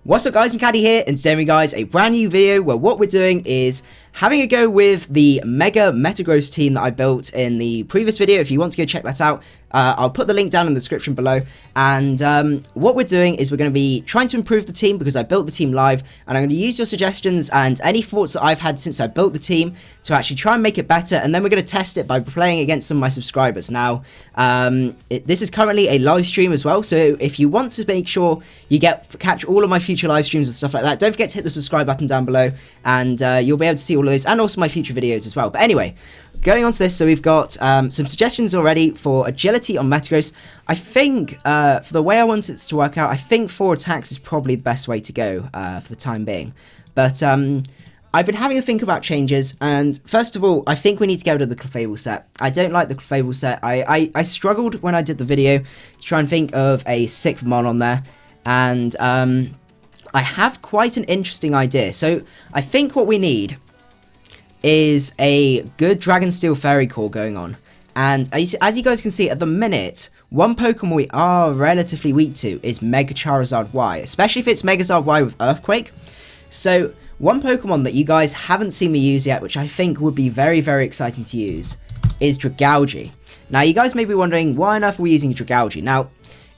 What's up guys, macadii here, and today we guys a brand new video where what we're doing is having a go with the Mega Metagross team that I built in the previous video. If you want to go check that out, I'll put the link down in the description below. And what we're doing is we're going to be trying to improve the team because I built the team live, and I'm going to use your suggestions and any thoughts that I've had since I built the team to actually try and make it better, and then we're going to test it by playing against some of my subscribers. Now, this is currently a live stream as well, so if you want to make sure you catch all of my future live streams and stuff like that, don't forget to hit the subscribe button down below, and you'll be able to see all of those and also my future videos as well. But anyway, going on to this, so we've got some suggestions already for agility on Metagross. I think for the way I want it to work out, I think 4 attacks is probably the best way to go for the time being. But I've been having a think about changes, and first of all, I think we need to get rid of the Clefable set. I don't like the Clefable set. I struggled when I did the video to try and think of a 6th mon on there, and I have quite an interesting idea. So I think what we need is a good Dragon Steel Fairy Core going on. And as you guys can see at the minute, one Pokemon we are relatively weak to is Mega Charizard Y, especially if it's Megazard Y with Earthquake. So one Pokemon that you guys haven't seen me use yet, which I think would be very, very exciting to use, is Dragalge. Now you guys may be wondering, why on earth are we using Dragalge? Now,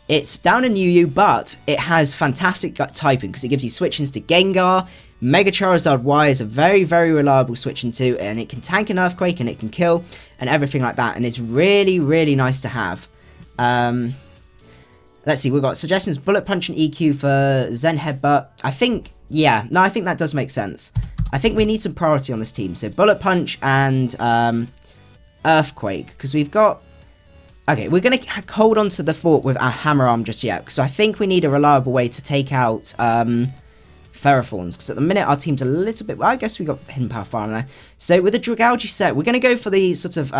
it's down in UU, but it has fantastic gut typing because it gives you switch-ins to Gengar. Mega Charizard Y is a very, very reliable switch into, and it can tank an Earthquake and it can kill and everything like that, and it's really, really nice to have. Let's see, we've got suggestions, Bullet Punch and EQ for Zen Headbutt. I think, yeah, no, I think that does make sense. I think we need some priority on this team, so Bullet Punch and Earthquake, because we've got... Okay, we're going to hold on to the fort with our Hammer Arm just yet, so I think we need a reliable way to take out Ferrothorns, because at the minute our team's a little bit... Well, I guess we got Hidden Power Fire on there. So with the Dragalge set, we're going to go for the sort of...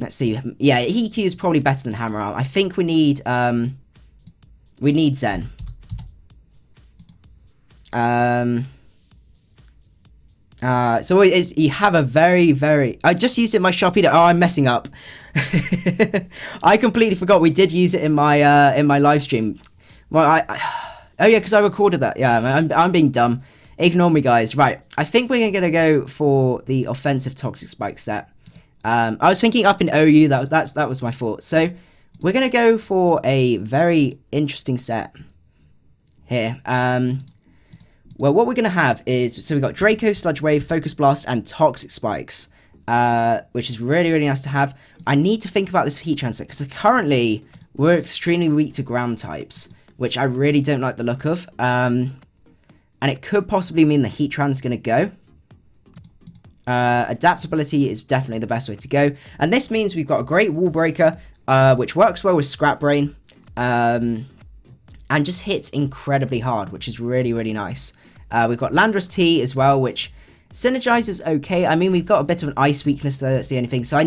let's see. Yeah, EQ is probably better than Hammer Arm. I think we need Zen. So you have a very, very... I just used it in my Shopee. Oh, I'm messing up. I completely forgot we did use it in my live stream. Well, oh yeah, because I recorded that. Yeah, I'm being dumb. Ignore me, guys. Right, I think we're gonna go for the offensive Toxic Spike set. I was thinking up in OU. That was my thought. So we're gonna go for a very interesting set here. Well, what we're going to have is, so we've got Draco, Sludge Wave, Focus Blast, and Toxic Spikes, which is really, really nice to have. I need to think about this Heat Transfer, because currently, we're extremely weak to ground types, which I really don't like the look of, and it could possibly mean the Heat Trans is going to go. Adaptability is definitely the best way to go, and this means we've got a great Wall Breaker, which works well with ScrapBrain, and just hits incredibly hard, which is really, really nice. We've got Landorus-T as well, which synergizes okay. I mean, we've got a bit of an ice weakness there, that's the only thing. So I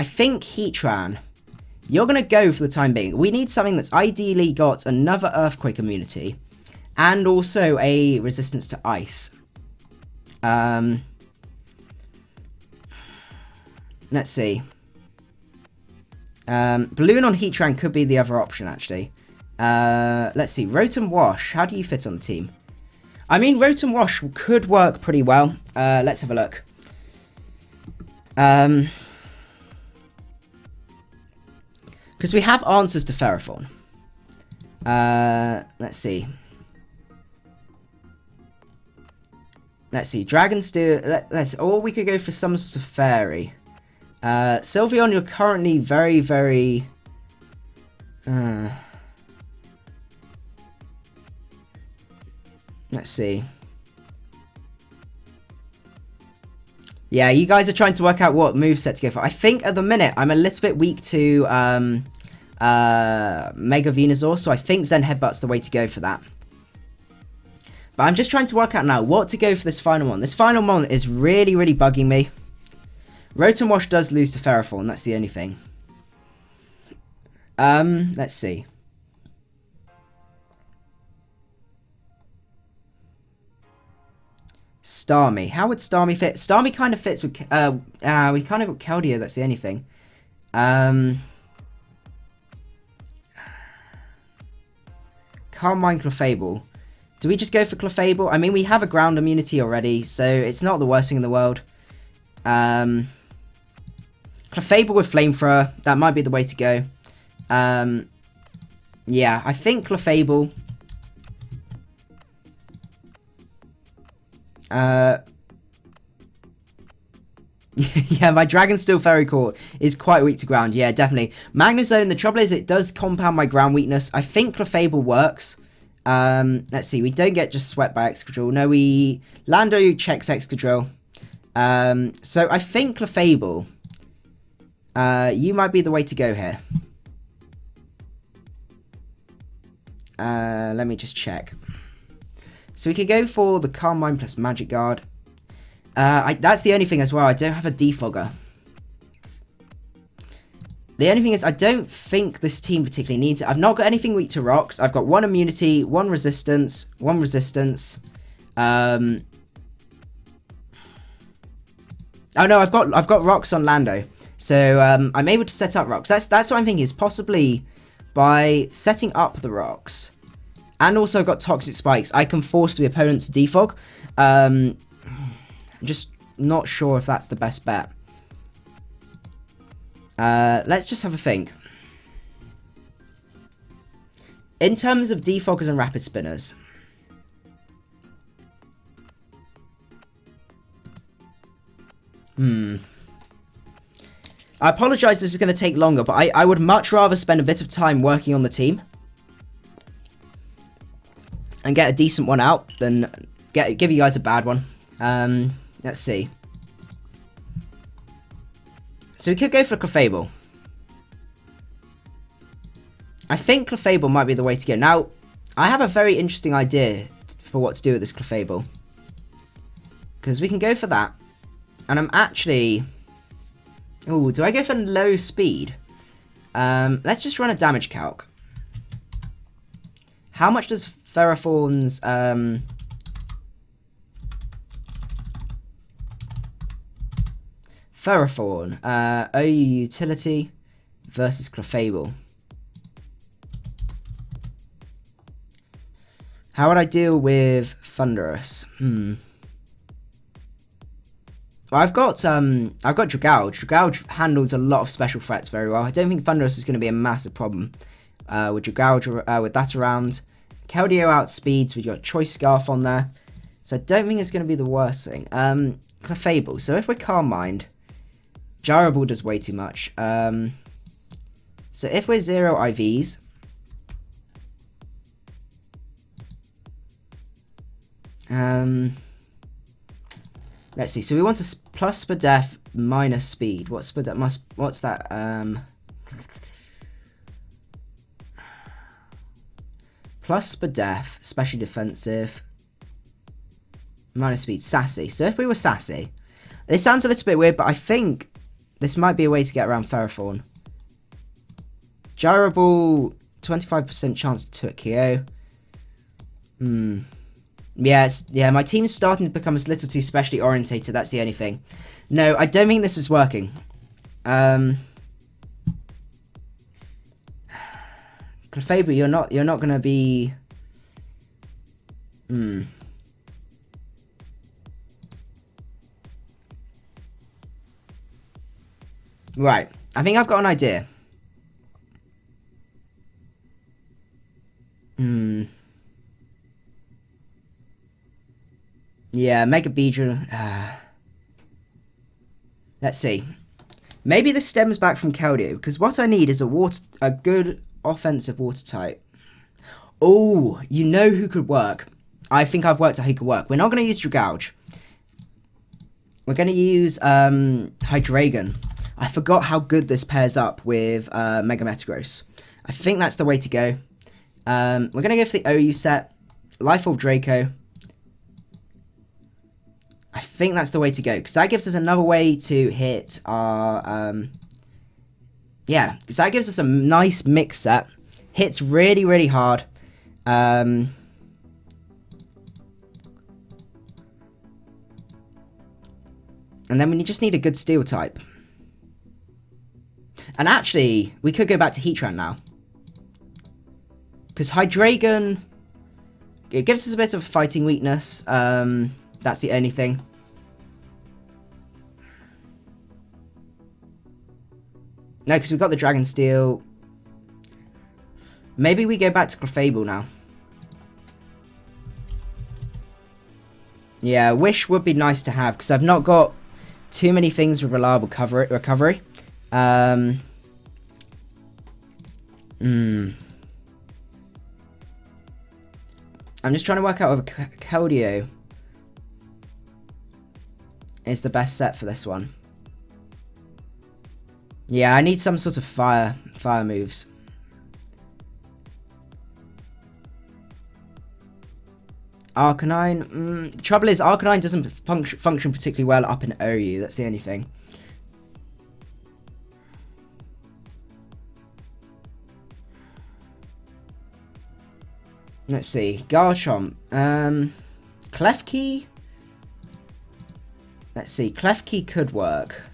think Heatran, you're going to go for the time being. We need something that's ideally got another Earthquake immunity and also a resistance to ice. Let's see. Balloon on Heatran could be the other option, actually. Let's see, Rotom Wash, how do you fit on the team? I mean, Rotom Wash could work pretty well. Let's have a look. Because we have answers to Ferrothorn. Let's see. Let's see, Dragon Steel, or we could go for some sort of Fairy. Sylveon, you're currently very, very... Let's see. Yeah, you guys are trying to work out what moveset to go for. I think at the minute I'm a little bit weak to Mega Venusaur, so I think Zen Headbutt's the way to go for that. But I'm just trying to work out now what to go for this final one. This final one is really, really bugging me. Rotom Wash does lose to Ferrothorn, that's the only thing. Let's see. Starmie. How would Starmie fit? Starmie kind of fits with... we kind of got Keldeo, that's the only thing. Calm Mind Clefable. Do we just go for Clefable? I mean, we have a ground immunity already, so it's not the worst thing in the world. Clefable with Flamethrower, that might be the way to go. Yeah, I think Clefable. Yeah, my Dragon Steel Fairy Core is quite weak to ground. Yeah, definitely. Magnezone, the trouble is it does compound my ground weakness. I think Clefable works. Let's see, we don't get just swept by Excadrill. No, Lando checks Excadrill. So I think Clefable, you might be the way to go here. Let me just check. So we could go for the Calm Mind plus Magic Guard. That's the only thing as well, I don't have a Defogger. The only thing is, I don't think this team particularly needs it. I've not got anything weak to rocks. I've got 1 immunity, 1 resistance, 1 resistance. Oh no, I've got rocks on Lando. So I'm able to set up rocks. That's what I'm thinking, is possibly by setting up the rocks, and also got toxic spikes, I can force the opponent to defog. I'm just not sure if that's the best bet. Let's just have a think. In terms of defoggers and rapid spinners, I apologise, this is going to take longer, but I would much rather spend a bit of time working on the team and get a decent one out than give you guys a bad one. Let's see. So we could go for Clefable. I think Clefable might be the way to go. Now, I have a very interesting idea for what to do with this Clefable, because we can go for that. And I'm actually... Oh, do I go for low speed? Let's just run a damage calc. How much does Ferrothorn's... Ferrothorn, OU utility versus Clefable. How would I deal with Thunderous? Well, I've got Dragouge. Dragouge handles a lot of special threats very well. I don't think Thunderous is going to be a massive problem with Dragouge, with that around. Keldeo outspeeds, we've got Choice Scarf on there. So I don't think it's going to be the worst thing. Clefable, so if we're Calm Mind, Gyroball does way too much. So if we're 0 IVs, let's see. So we want to plus Spadef minus speed. What's Spadef? What's that? Plus Spadef, specially defensive, minus speed, sassy. So if we were sassy, this sounds a little bit weird, but I think this might be a way to get around Ferrothorn. Gyroball, 25% chance to KO. Yeah, my team's starting to become a little too specially orientated. That's the only thing. No, I don't think this is working. Clefable, you're not gonna be. Right, I think I've got an idea. Yeah, Mega Beedrill. Let's see. Maybe this stems back from Keldeo, because what I need is a good offensive water type. Oh, you know who could work? I think I've worked out who could work. We're not going to use Dragouge. We're going to use Hydreigon. I forgot how good this pairs up with Mega Metagross. I think that's the way to go. We're going to go for the OU set. Life Orb Draco. I think that's the way to go, because that gives us another way to hit our... yeah, because that gives us a nice mix set. Hits really, really hard. And then we just need a good steel type. And actually, we could go back to Heatran now. Because Hydreigon... it gives us a bit of fighting weakness. That's the only thing. No, because we've got the Dragon Steel. Maybe we go back to Clefable now. Yeah, Wish would be nice to have, because I've not got too many things with reliable recovery. I'm just trying to work out whether Keldeo is the best set for this one. Yeah, I need some sort of fire moves. Arcanine. The trouble is, Arcanine doesn't function particularly well up in OU. That's the only thing. Let's see. Garchomp. Klefki. Let's see. Klefki could work.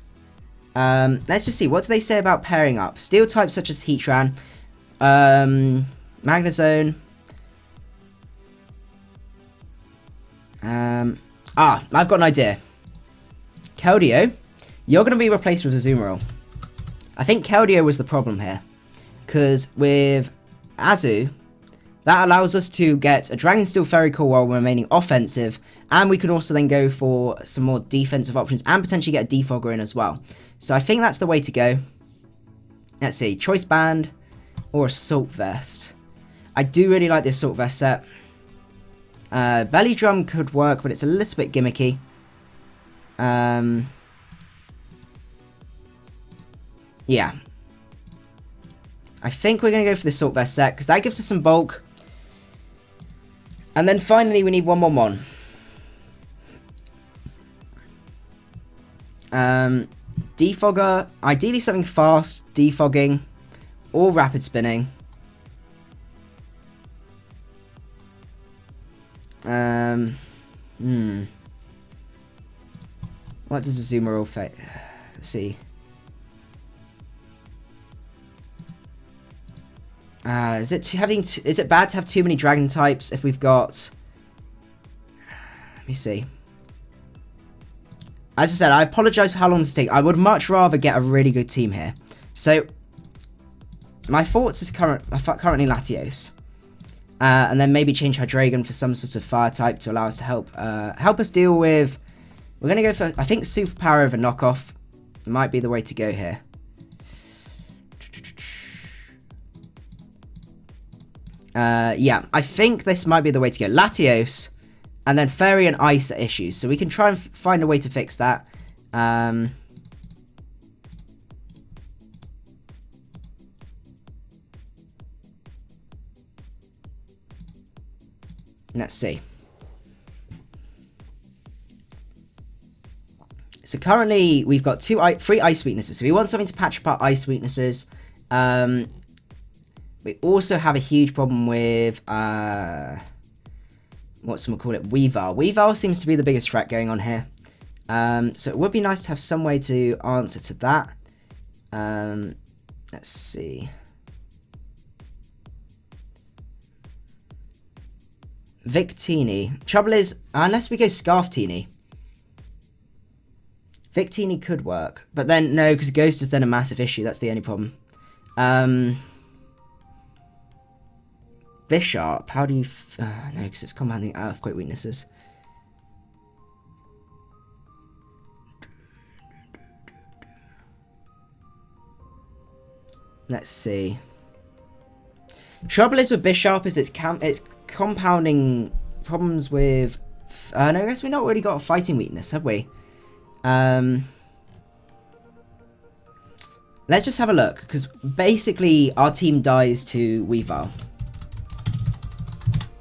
Let's just see. What do they say about pairing up? Steel types such as Heatran. Magnezone. I've got an idea. Keldeo, you're going to be replaced with Azumarill. I think Keldeo was the problem here. Because with Azu, that allows us to get a Dragon Steel Fairy Call while remaining offensive. And we could also then go for some more defensive options and potentially get a Defogger in as well. So I think that's the way to go. Let's see. Choice Band or Assault Vest. I do really like the Assault Vest set. Belly Drum could work, but it's a little bit gimmicky. Yeah. I think we're going to go for the Assault Vest set, because that gives us some bulk. And then finally, we need 1-1-1. Defogger, ideally something fast, defogging, or rapid spinning. What does Azumarill fit? Let's see. Is it bad to have too many dragon types if we've got... Let me see. As I said, I apologise for how long this takes. I would much rather get a really good team here. So, my thoughts is currently Latios. And then maybe change Hydreigon for some sort of fire type to allow us to help us deal with... We're going to go for, I think, Superpower over Knockoff might be the way to go here. Yeah, I think this might be the way to go. Latios, and then Fairy and Ice are issues. So we can try and find a way to fix that. Let's see. So currently we've got 3 ice weaknesses. So we want something to patch up our ice weaknesses. We also have a huge problem with what's someone call it? Weavile. Weavile seems to be the biggest threat going on here. So it would be nice to have some way to answer to that. Let's see. Victini. Trouble is, unless we go Scarftini. Victini could work. But then, no, because Ghost is then a massive issue. That's the only problem. Bisharp. How do you... no, because it's compounding Earthquake weaknesses. Let's see. Trouble is with Bisharp is it's compounding problems with... no, I guess we've not really got a fighting weakness, have we? Let's just have a look, because basically our team dies to Weavile.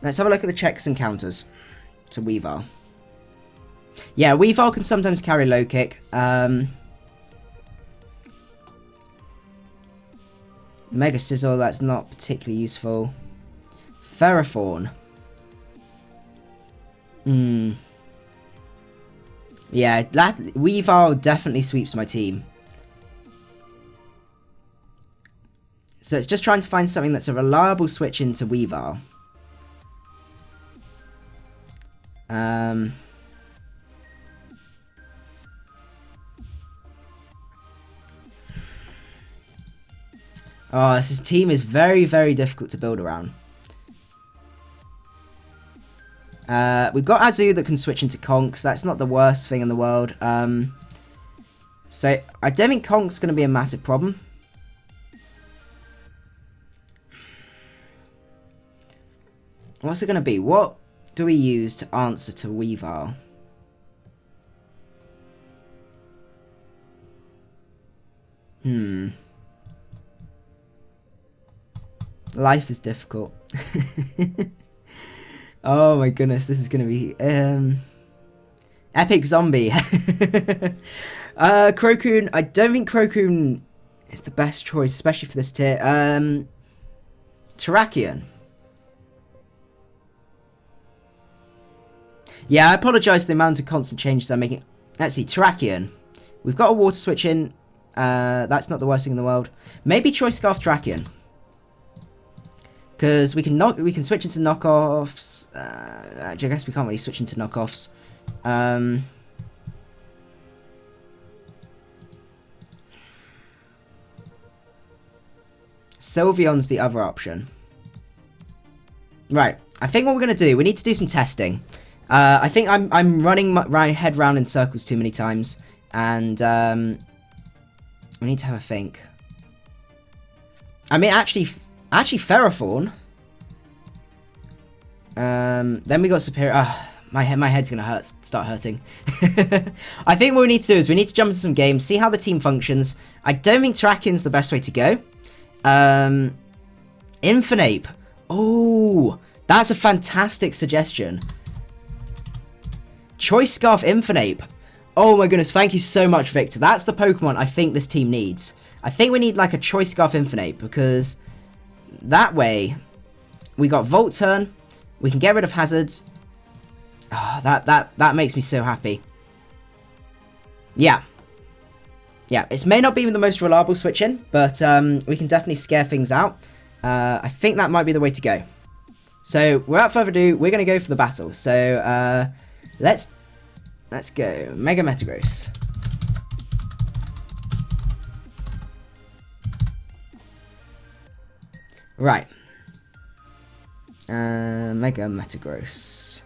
Let's have a look at the checks and counters to Weavile. Yeah, Weavile can sometimes carry low kick. Mega Sizzle, that's not particularly useful. Ferrothorn. Yeah, Weavile definitely sweeps my team. So it's just trying to find something that's a reliable switch into Weavile. Oh, this team is very, very difficult to build around. We've got Azu that can switch into Conks. That's not the worst thing in the world. So I don't think Conk's going to be a massive problem. What's it going to be? What do we use to answer to Weavile? Life is difficult. Oh my goodness, this is going to be epic zombie. Crocoon, I don't think Crocoon is the best choice, especially for this tier. Terrakion. Yeah, I apologise for the amount of constant changes I'm making. Let's see, Terrakion. We've got a water switch in. That's not the worst thing in the world. Maybe Choice Scarf Terrakion. Because we can switch into knockoffs. I guess we can't really switch into knockoffs. Sylveon's the other option. Right. I think what we're going to do, we need to do some testing. I think I'm running my head round in circles too many times. And we need to have a think. I mean, actually Ferrothorn. Then we got Serperior. My head's gonna start hurting. I think what we need to do is we need to jump into some games, see how the team functions. I don't think Terrakion's the best way to go. Infinite. Oh, that's a fantastic suggestion. Choice Scarf Infinite. Oh my goodness, thank you so much, Victor. That's the Pokemon I think this team needs. I think we need like a Choice Scarf Infinite because that way we got Volt Turn, we can get rid of hazards. Oh, that makes me so happy. Yeah. Yeah, it may not be the most reliable switch in, but we can definitely scare things out. I think that might be the way to go. So, without further ado, we're going to go for the battle. So, let's go. Mega Metagross. Right. Mega Metagross.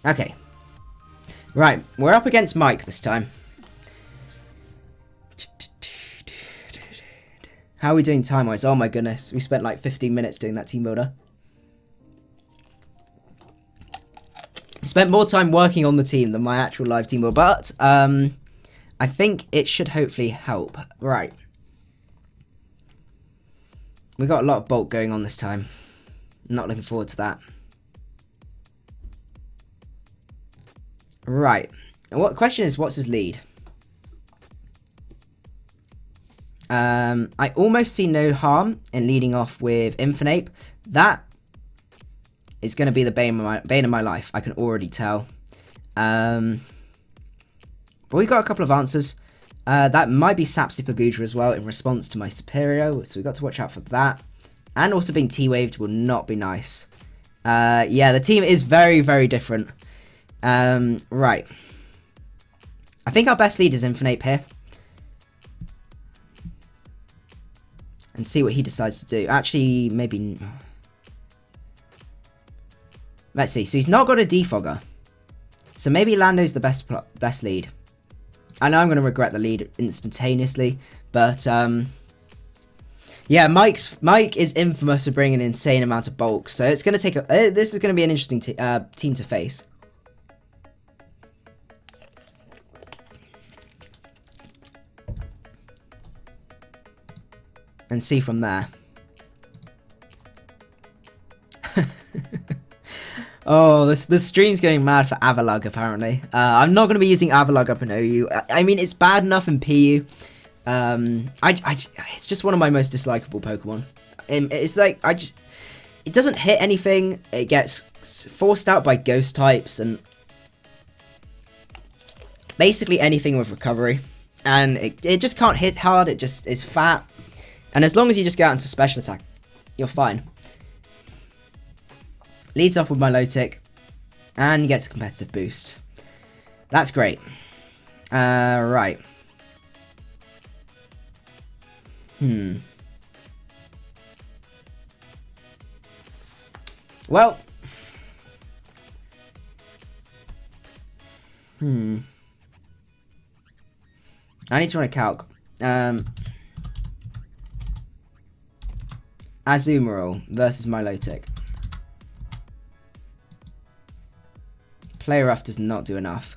Okay. Right, we're up against Mike this time. How are we doing time-wise? Oh my goodness, we spent like 15 minutes doing that team builder. We spent more time working on the team than my actual live team builder, but I think it should hopefully help. Right. We got a lot of bulk going on this time. Not looking forward to that. Right. What question is, what's his lead? I almost see no harm in leading off with Infinite. That is going to be the bane of my life. I can already tell. But we got a couple of answers. That might be Sapsy Pagudra as well in response to my Serperior, so we got to watch out for that. And also being T-waved will not be nice. Yeah, the team is very, very different. Right. I think our best lead is Infinite here. And see what he decides to do. Actually, maybe... Let's see. So he's not got a Defogger. So maybe Lando's the best lead. I know I'm going to regret the lead instantaneously. But, yeah, Mike is infamous for bringing an insane amount of bulk. So it's going to take a... this is going to be an interesting team to face. And see from there. Oh, this stream's going mad for Avalugg, apparently. I'm not going to be using Avalugg up in OU. I mean, it's bad enough in PU. It's just one of my most dislikable Pokemon. It's like, it doesn't hit anything. It gets forced out by ghost types and basically anything with recovery. And it just can't hit hard. It just is fat. And as long as you just get out into special attack, you're fine. Leads off with Milotic. And gets a competitive boost. That's great. Right. Well. I need to run a calc. Azumarill versus Milotic. Play rough does not do enough.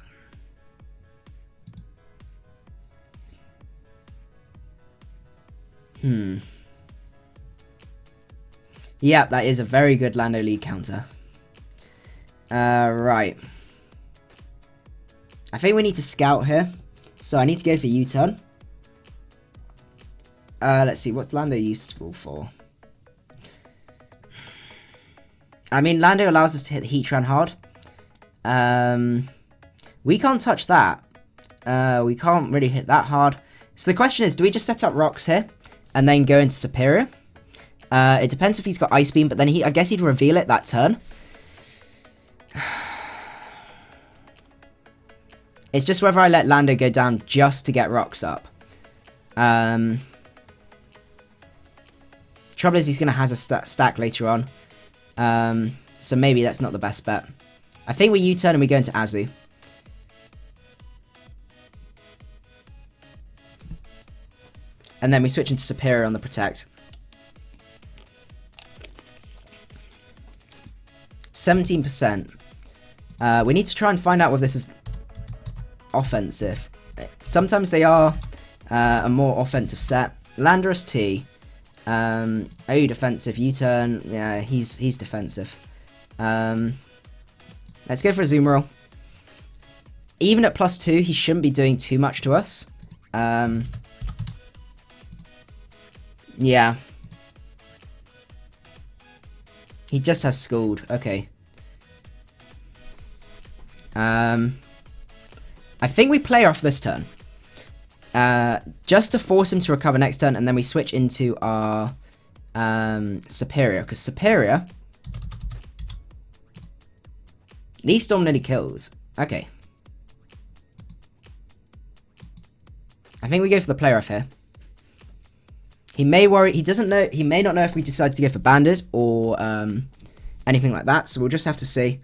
Yeah, that is a very good Lando lead counter. Right. I think we need to scout here. So I need to go for U-turn. Let's see, what's Lando useful for? I mean, Lando allows us to hit the Heatran hard. We can't touch that. We can't really hit that hard. So the question is, do we just set up rocks here and then go into Serperior? It depends if he's got Ice Beam, but then I guess he'd reveal it that turn. It's just whether I let Lando go down just to get rocks up. Trouble is he's going to have a stack later on. So maybe that's not the best bet. I think we U-turn and we go into Azu. And then we switch into Serperior on the Protect. 17%. We need to try and find out whether this is offensive. Sometimes they are a more offensive set. Landorus-T. OU defensive. U-turn. Yeah, he's defensive. Let's go for Azumarill. Even at +2, he shouldn't be doing too much to us. Yeah. He just has Scald. Okay. I think we play off this turn. Just to force him to recover next turn, and then we switch into our Serperior. Because Serperior... Leaf Storm nearly kills. Okay. I think we go for the play rough here. He may worry. He doesn't know. He may not know if we decide to go for Banded or anything like that. So we'll just have to see.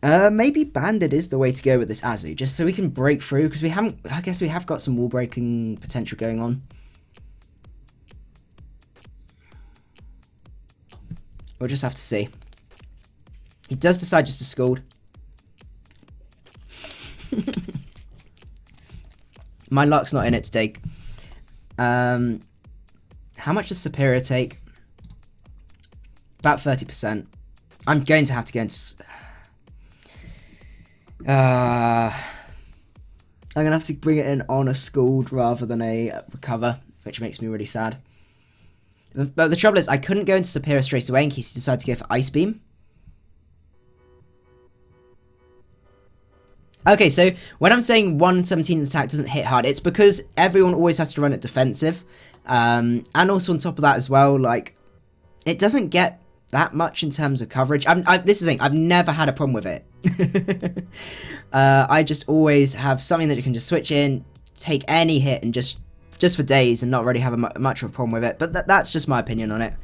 Maybe Banded is the way to go with this Azu, just so we can break through, because we haven't. I guess we have got some wall breaking potential going on. We'll just have to see. He does decide just to Scald. My luck's not in it to take. How much does Serperior take? About 30%. I'm going to have to go into... I'm going to have to bring it in on a Scald rather than a Recover, which makes me really sad. But the trouble is, I couldn't go into Serperior straight away in case he decided to go for Ice Beam. Okay, so when I'm saying 117 attack doesn't hit hard, it's because everyone always has to run it defensive. And also on top of that as well, like, it doesn't get that much in terms of coverage. This is the thing, I've never had a problem with it. I just always have something that you can just switch in, take any hit, and just for days, and not really have much of a problem with it. But that's just my opinion on it.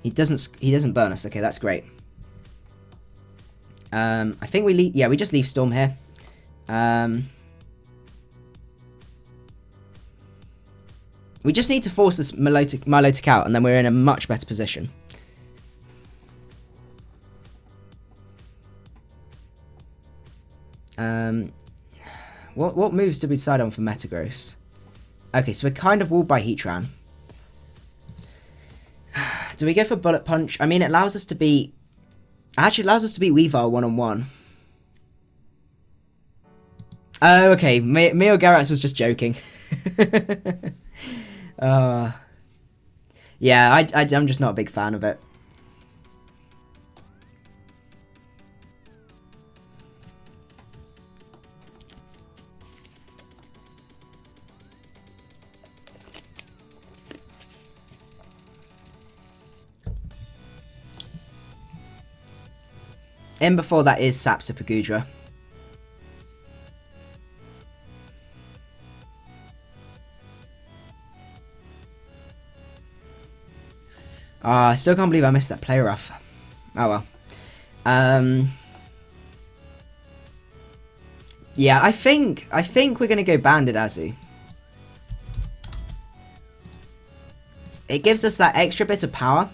He doesn't burn us. Okay, that's great. I think we leave. Yeah, we just leave Storm here. We just need to force this Milotic out, and then we're in a much better position. What moves did we decide on for Metagross? Okay, so we're kind of walled by Heatran. Do we go for Bullet Punch? I mean, it allows us to beat... Actually, it allows us to beat Weavile one-on-one. Oh, okay. Meteor Mash was just joking. Yeah, I'm just not a big fan of it. In before that is Sapsipagudra. I still can't believe I missed that play rough. Oh well. Yeah, I think we're gonna go Banded Azu. It gives us that extra bit of power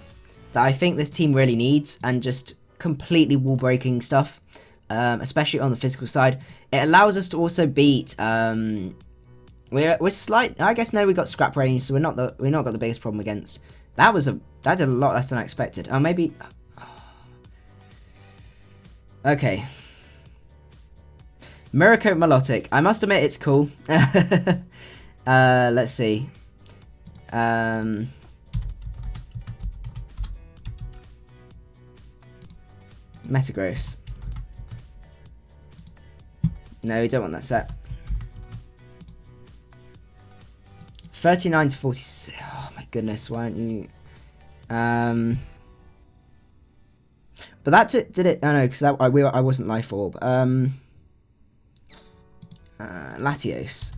that I think this team really needs, and just completely wall breaking stuff, especially on the physical side. It allows us to also beat. We're slight. I guess no, we got ScrapBrain, so we're not got the biggest problem against. That's a lot less than I expected. Oh, maybe. Okay. Miracle Melodic. I must admit it's cool. Let's see. Metagross. No, we don't want that set. 39 to 46. Oh my goodness, why aren't you? But that did it. Oh no, because I wasn't Life Orb. Latios.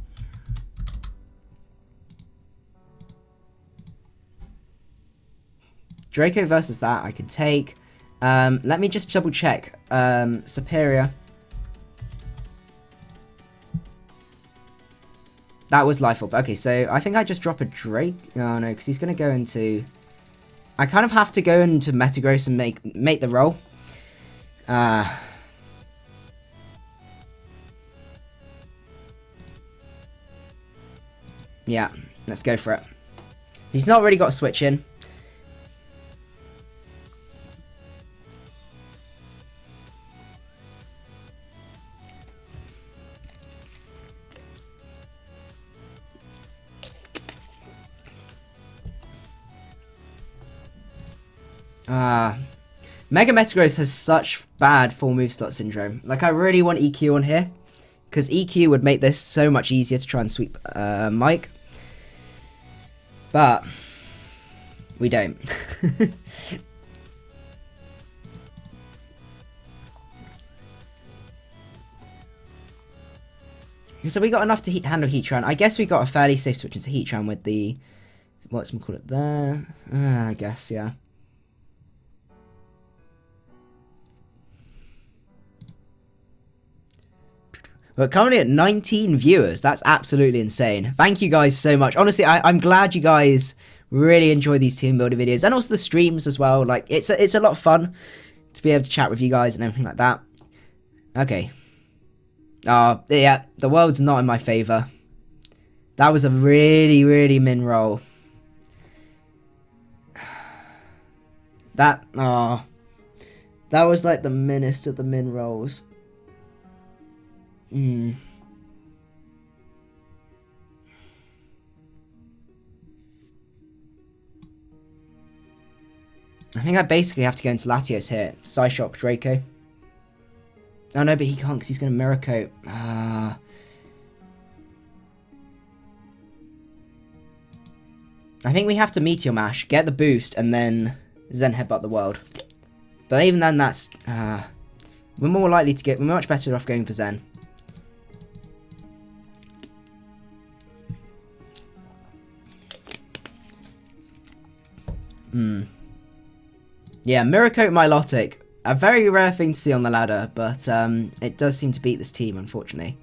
Draco versus that I can take. Let me just double check. Serperior. That was Life Orb. Okay, so I think I just drop a Drake. Oh no, because he's going to go into... I kind of have to go into Metagross and make the roll. Yeah, let's go for it. He's not really got a switch in. Mega Metagross has such bad full move slot syndrome. Like, I really want EQ on here, because EQ would make this so much easier to try and sweep Mike. But we don't. So we got enough to handle Heatran. I guess we got a fairly safe switch into Heatran with the... What's we call it there? I guess, yeah. We're currently at 19 viewers. That's absolutely insane. Thank you guys so much. Honestly, I'm glad you guys really enjoy these team builder videos, and also the streams as well. Like, it's a lot of fun to be able to chat with you guys and everything like that. Okay. Yeah, the world's not in my favor. That was a really, really min roll. That was like the minest of the min rolls. I think I basically have to go into Latios here. Psyshock Draco. Oh no, but he can't because he's going to Mirror Coat. I think we have to Meteor Mash, get the boost, and then Zen Headbutt the world. But even then, that's... we're more likely to get... We're much better off going for Zen. Yeah, Mirror Coat Milotic. A very rare thing to see on the ladder, but it does seem to beat this team, unfortunately.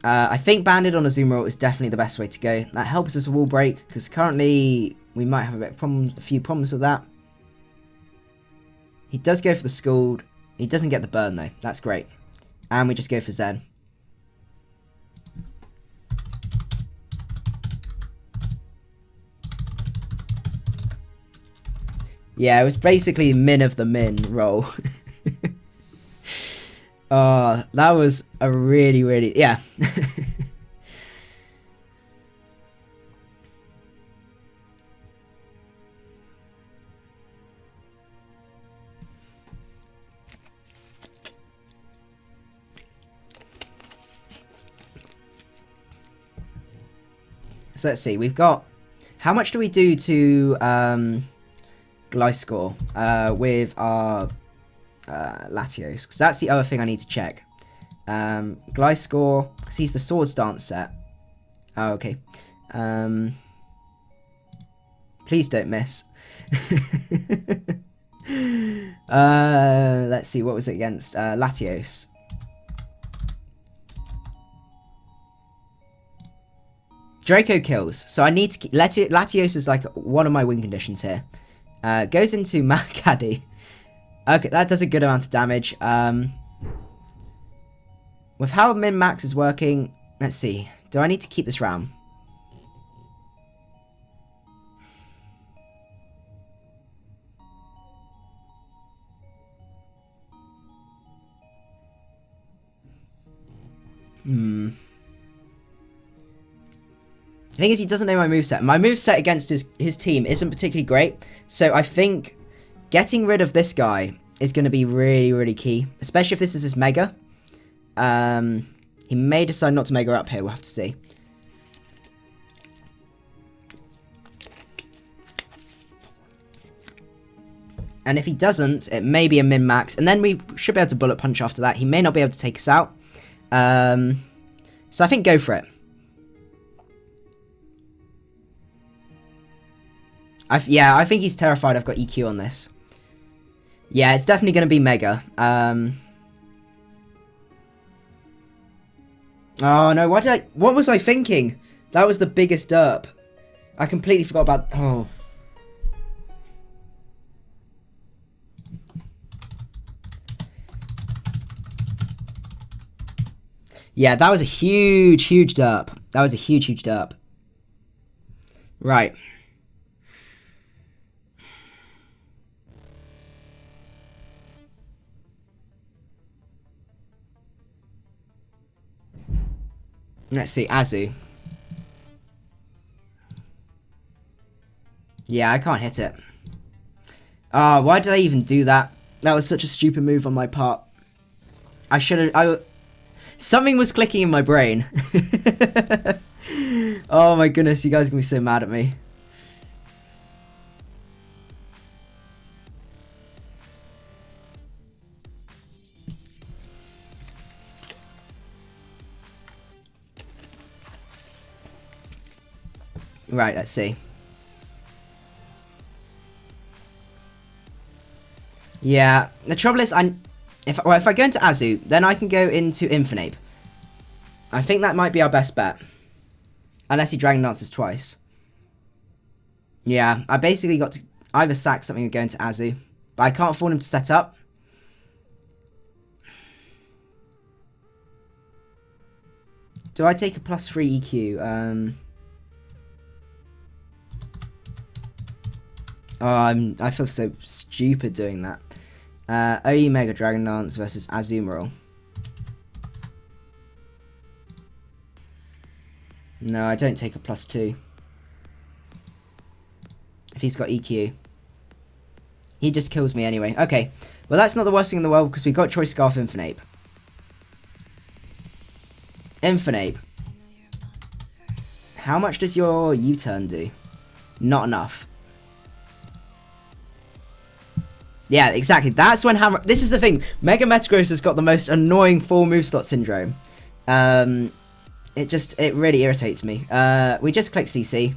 I think Banded on Azumarill is definitely the best way to go. That helps us wall break, because currently we might have a few problems with that. He does go for the Scald. He doesn't get the burn, though. That's great. And we just go for Zen. Yeah, it was basically min of the min roll. Oh, that was a really, really... Yeah. So let's see, we've got... How much do we do to... Gliscor with our Latios, because that's the other thing I need to check. Gliscor, because he's the Swords Dance set. Oh, okay. Please don't miss. Let's see, what was it against? Latios. Draco kills, so I need to keep... Latios is like one of my win conditions here. Goes into macadii. Okay, that does a good amount of damage. With how min-max is working, let's see. Do I need to keep this round? The thing is, he doesn't know my moveset. My moveset against his team isn't particularly great, so I think getting rid of this guy is going to be really, really key, especially if this is his Mega. He may decide not to Mega up here, we'll have to see. And if he doesn't, it may be a min-max, and then we should be able to Bullet Punch after that. He may not be able to take us out. So I think go for it. Yeah, I think he's terrified I've got EQ on this. Yeah, it's definitely going to be Mega. Oh no, what was I thinking? That was the biggest derp. I completely forgot about... Oh. Yeah, that was a huge, huge derp. That was a huge, huge derp. Right. Let's see, Azu. Yeah, I can't hit it. Ah, why did I even do that? That was such a stupid move on my part. I should have... Something was clicking in my brain. Oh my goodness, you guys are going to be so mad at me. Right, let's see. Yeah, the trouble is, if I go into Azu, then I can go into Infinite. I think that might be our best bet. Unless he Dragon Dances twice. Yeah, I basically got to either sack something or go into Azu. But I can't afford him to set up. Do I take a +3 EQ? Oh, I feel so stupid doing that. OU Mega Dragon Dance versus Azumarill. No, I don't take a +2. If he's got EQ. He just kills me anyway. Okay, well that's not the worst thing in the world because we got Choice Scarf Infinite. Infinite. How much does your U-turn do? Not enough. Yeah, exactly. That's when Hammer... This is the thing. Mega Metagross has got the most annoying full move slot syndrome. It really irritates me. We just click CC.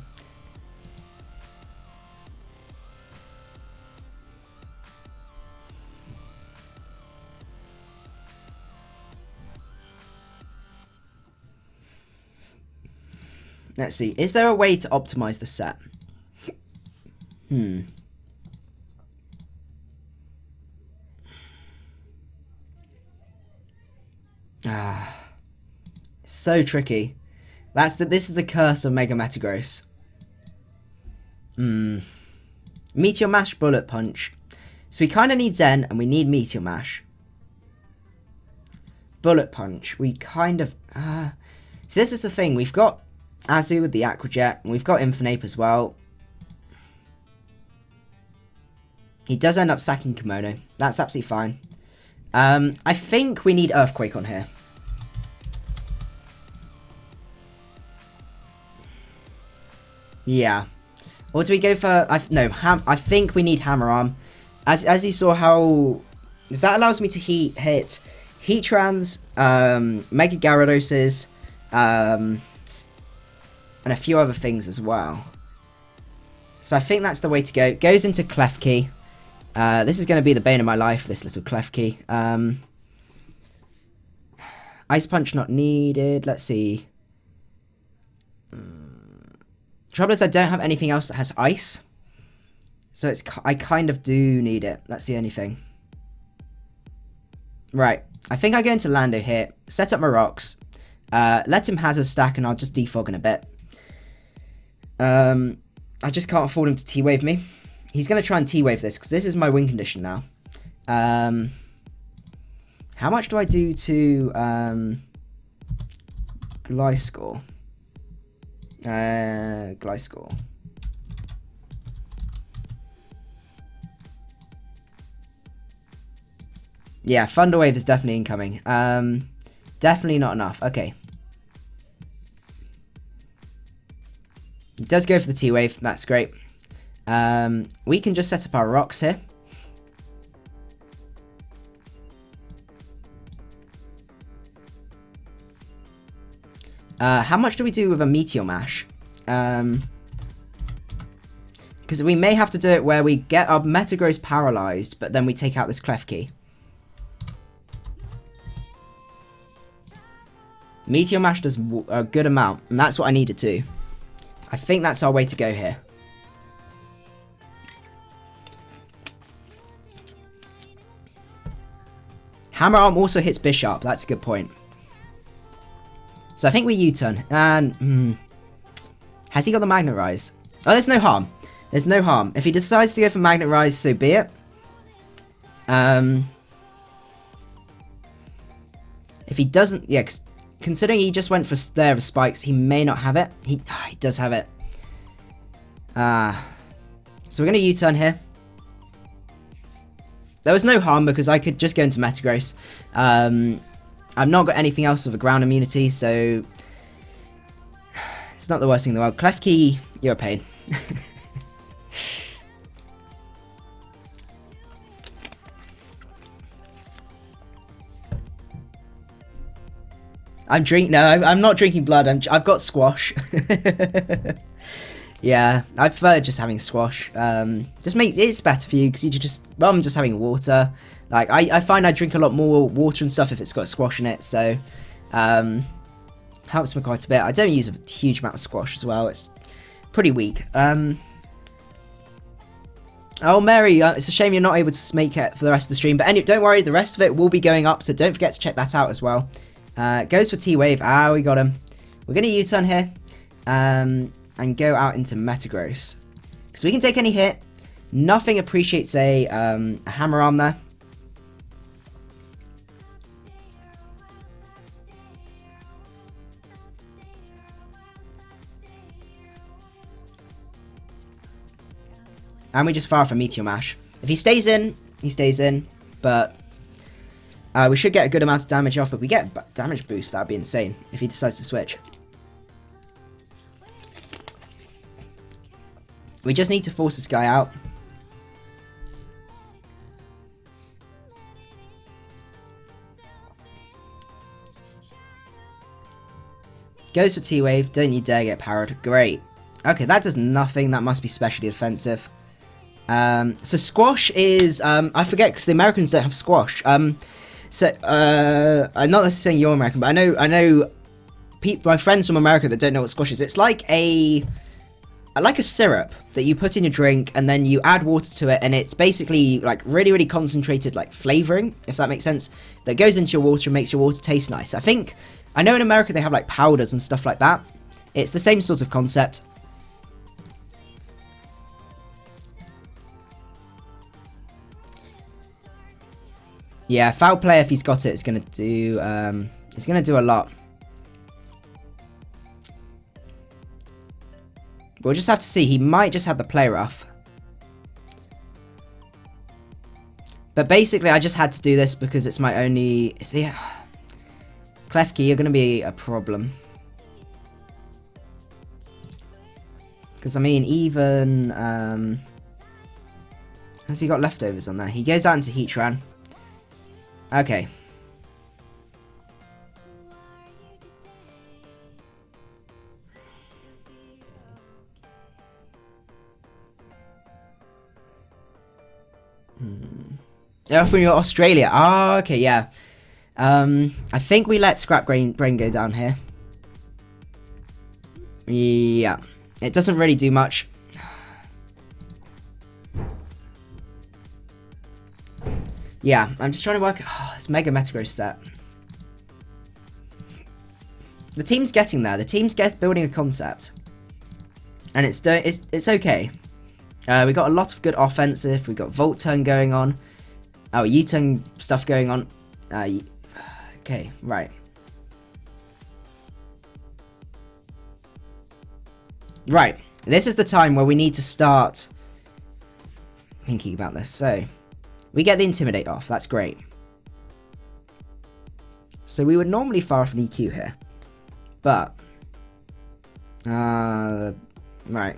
Let's see. Is there a way to optimize the set? So tricky. This is the curse of Mega Metagross. Meteor Mash, Bullet Punch. So we kind of need Zen and we need Meteor Mash. Bullet Punch. We kind of... So this is the thing. We've got Azu with the Aqua Jet. And we've got Infinite as well. He does end up sacking Kimono. That's absolutely fine. I think we need Earthquake on here. Yeah. Or do we go for... I think we need Hammer Arm. As you saw how Because that allows me to hit Heatrans, Mega Gyaradoses, and a few other things as well. So I think that's the way to go. It goes into Klefki. This is going to be the bane of my life, this little Klefki. Ice Punch not needed. Let's see. Trouble is I don't have anything else that has ice. So I kind of do need it. That's the only thing. Right. I think I go into Lando here. Set up my rocks. Let him Hazard stack and I'll just defog in a bit. I just can't afford him to T-Wave me. He's going to try and T-Wave this because this is my win condition now. How much do I do to Gliscor? Gliscor. Yeah, Thunder Wave is definitely incoming. Definitely not enough. Okay. It does go for the T-Wave. That's great. We can just set up our rocks here. How much do we do with a Meteor Mash? Because we may have to do it where we get our Metagross paralyzed, but then we take out this Klefki. Meteor Mash does a good amount, and that's what I needed to. I think that's our way to go here. Hammer Arm also hits Bisharp. That's a good point. So I think we U-turn. And has he got the Magnet Rise? Oh, there's no harm. There's no harm. If he decides to go for Magnet Rise, so be it. If he doesn't, yeah, considering he just went for Snare of Spikes, he may not have it. He does have it. So we're going to U-turn here. There was no harm because I could just go into Metagross. I've not got anything else of a ground immunity, so it's not the worst thing in the world. Klefki, you're a pain. I'm not drinking blood. I've got squash. Yeah, I prefer just having squash. It's better for you because you just, rather than just having water. Like I find I drink a lot more water and stuff if it's got squash in it. So helps me quite a bit. I don't use a huge amount of squash as well. It's pretty weak. Oh, Mary, it's a shame you're not able to make it for the rest of the stream. But anyway, don't worry, the rest of it will be going up. So don't forget to check that out as well. Goes for T-Wave. We got him. We're going to U-turn here. And go out into Metagross. Because we can take any hit. Nothing appreciates a Hammer Arm there. And we just fire off a Meteor Mash. If he stays in, he stays in. But we should get a good amount of damage off. If we get a damage boost, that would be insane. If he decides to switch. We just need to force this guy out. Goes for T-Wave. Don't you dare get powered. Great. Okay, that does nothing. That must be specially defensive. So Squash is... I forget because the Americans don't have Squash. I'm not necessarily saying you're American, but I know my friends from America that don't know what Squash is. It's like a syrup that you put in your drink and then you add water to it, and it's basically like really, really concentrated like flavoring, if that makes sense, that goes into your water and makes your water taste nice. I know in America they have like powders and stuff like that. It's the same sort of concept. Yeah, foul play if he's got it is gonna do a lot. We'll just have to see. He might just have the play rough. But basically, I just had to do this because it's my only... See, Klefki, you're going to be a problem. Because, I mean, even... has he got leftovers on there? He goes out into Heatran. Okay. Oh, from your Australia. Oh, okay, yeah. I think we let ScrapBrain go down here. Yeah. It doesn't really do much. Yeah, I'm just trying to work... Oh, this Mega Metagross set. The team's getting there. The team's building a concept. And it's okay. We got a lot of good offensive. We got Volt Turn going on. Oh, U-turn stuff going on. Okay, right. Right. This is the time where we need to start thinking about this. So, we get the Intimidate off. That's great. So we would normally fire off an EQ here. But, right.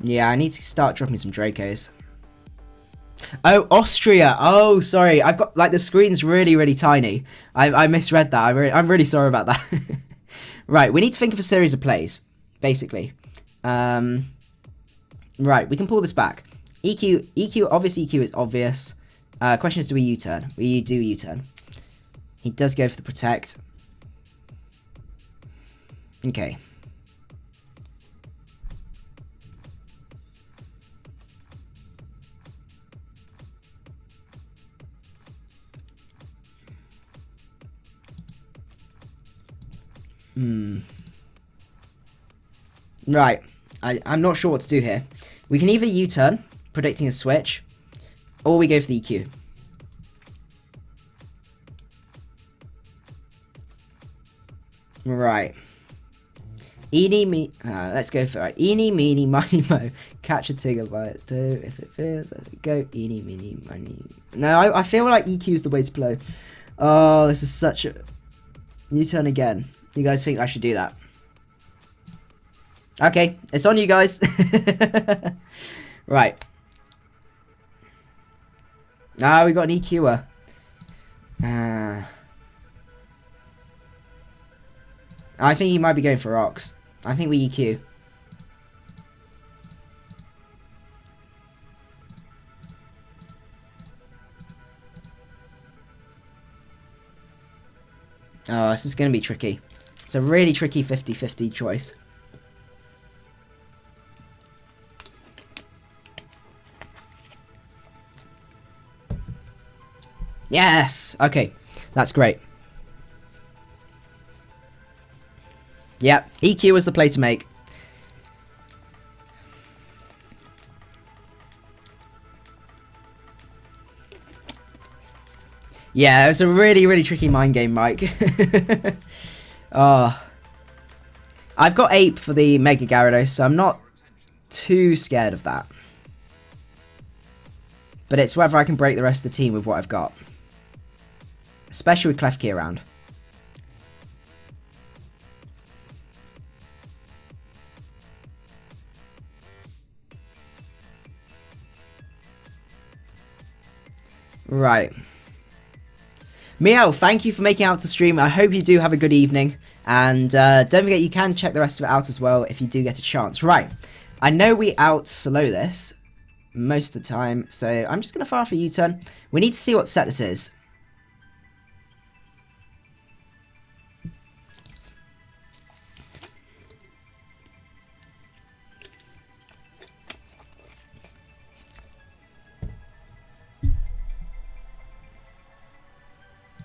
Yeah, I need to start dropping some Dracos. Oh, Austria. Oh, sorry. I've got, like, the screen's really, really tiny. I misread that. I'm really sorry about that. Right, we need to think of a series of plays, basically. Right, we can pull this back. EQ, obviously EQ is obvious. Question is, do we U-turn? We do U-turn. He does go for the protect. Okay. Right. I'm not sure what to do here. We can either U-turn, predicting a switch, or we go for the EQ. Right. Let's go for it. Eeny, meeny, miny, mo. Catch a tiger by its toe. If it feels, let it go. Eeny, meeny, miny. No, I feel like EQ is the way to play. Oh, this is such a... U-turn again. You guys think I should do that? Okay, it's on you guys. Right. Ah, we got an EQer. I think he might be going for rocks. I think we EQ. Oh, this is going to be tricky. It's a really tricky 50-50 choice. Yes! Okay, that's great. Yep, EQ was the play to make. Yeah, it was a really, really tricky mind game, Mike. Oh. I've got Ape for the Mega Gyarados, so I'm not too scared of that. But it's whether I can break the rest of the team with what I've got. Especially with Klefki around. Right. Meow, thank you for making it out to stream. I hope you do have a good evening. And don't forget, you can check the rest of it out as well if you do get a chance. Right. I know we out-slow this most of the time, so I'm just going to fire off a U-turn. We need to see what set this is.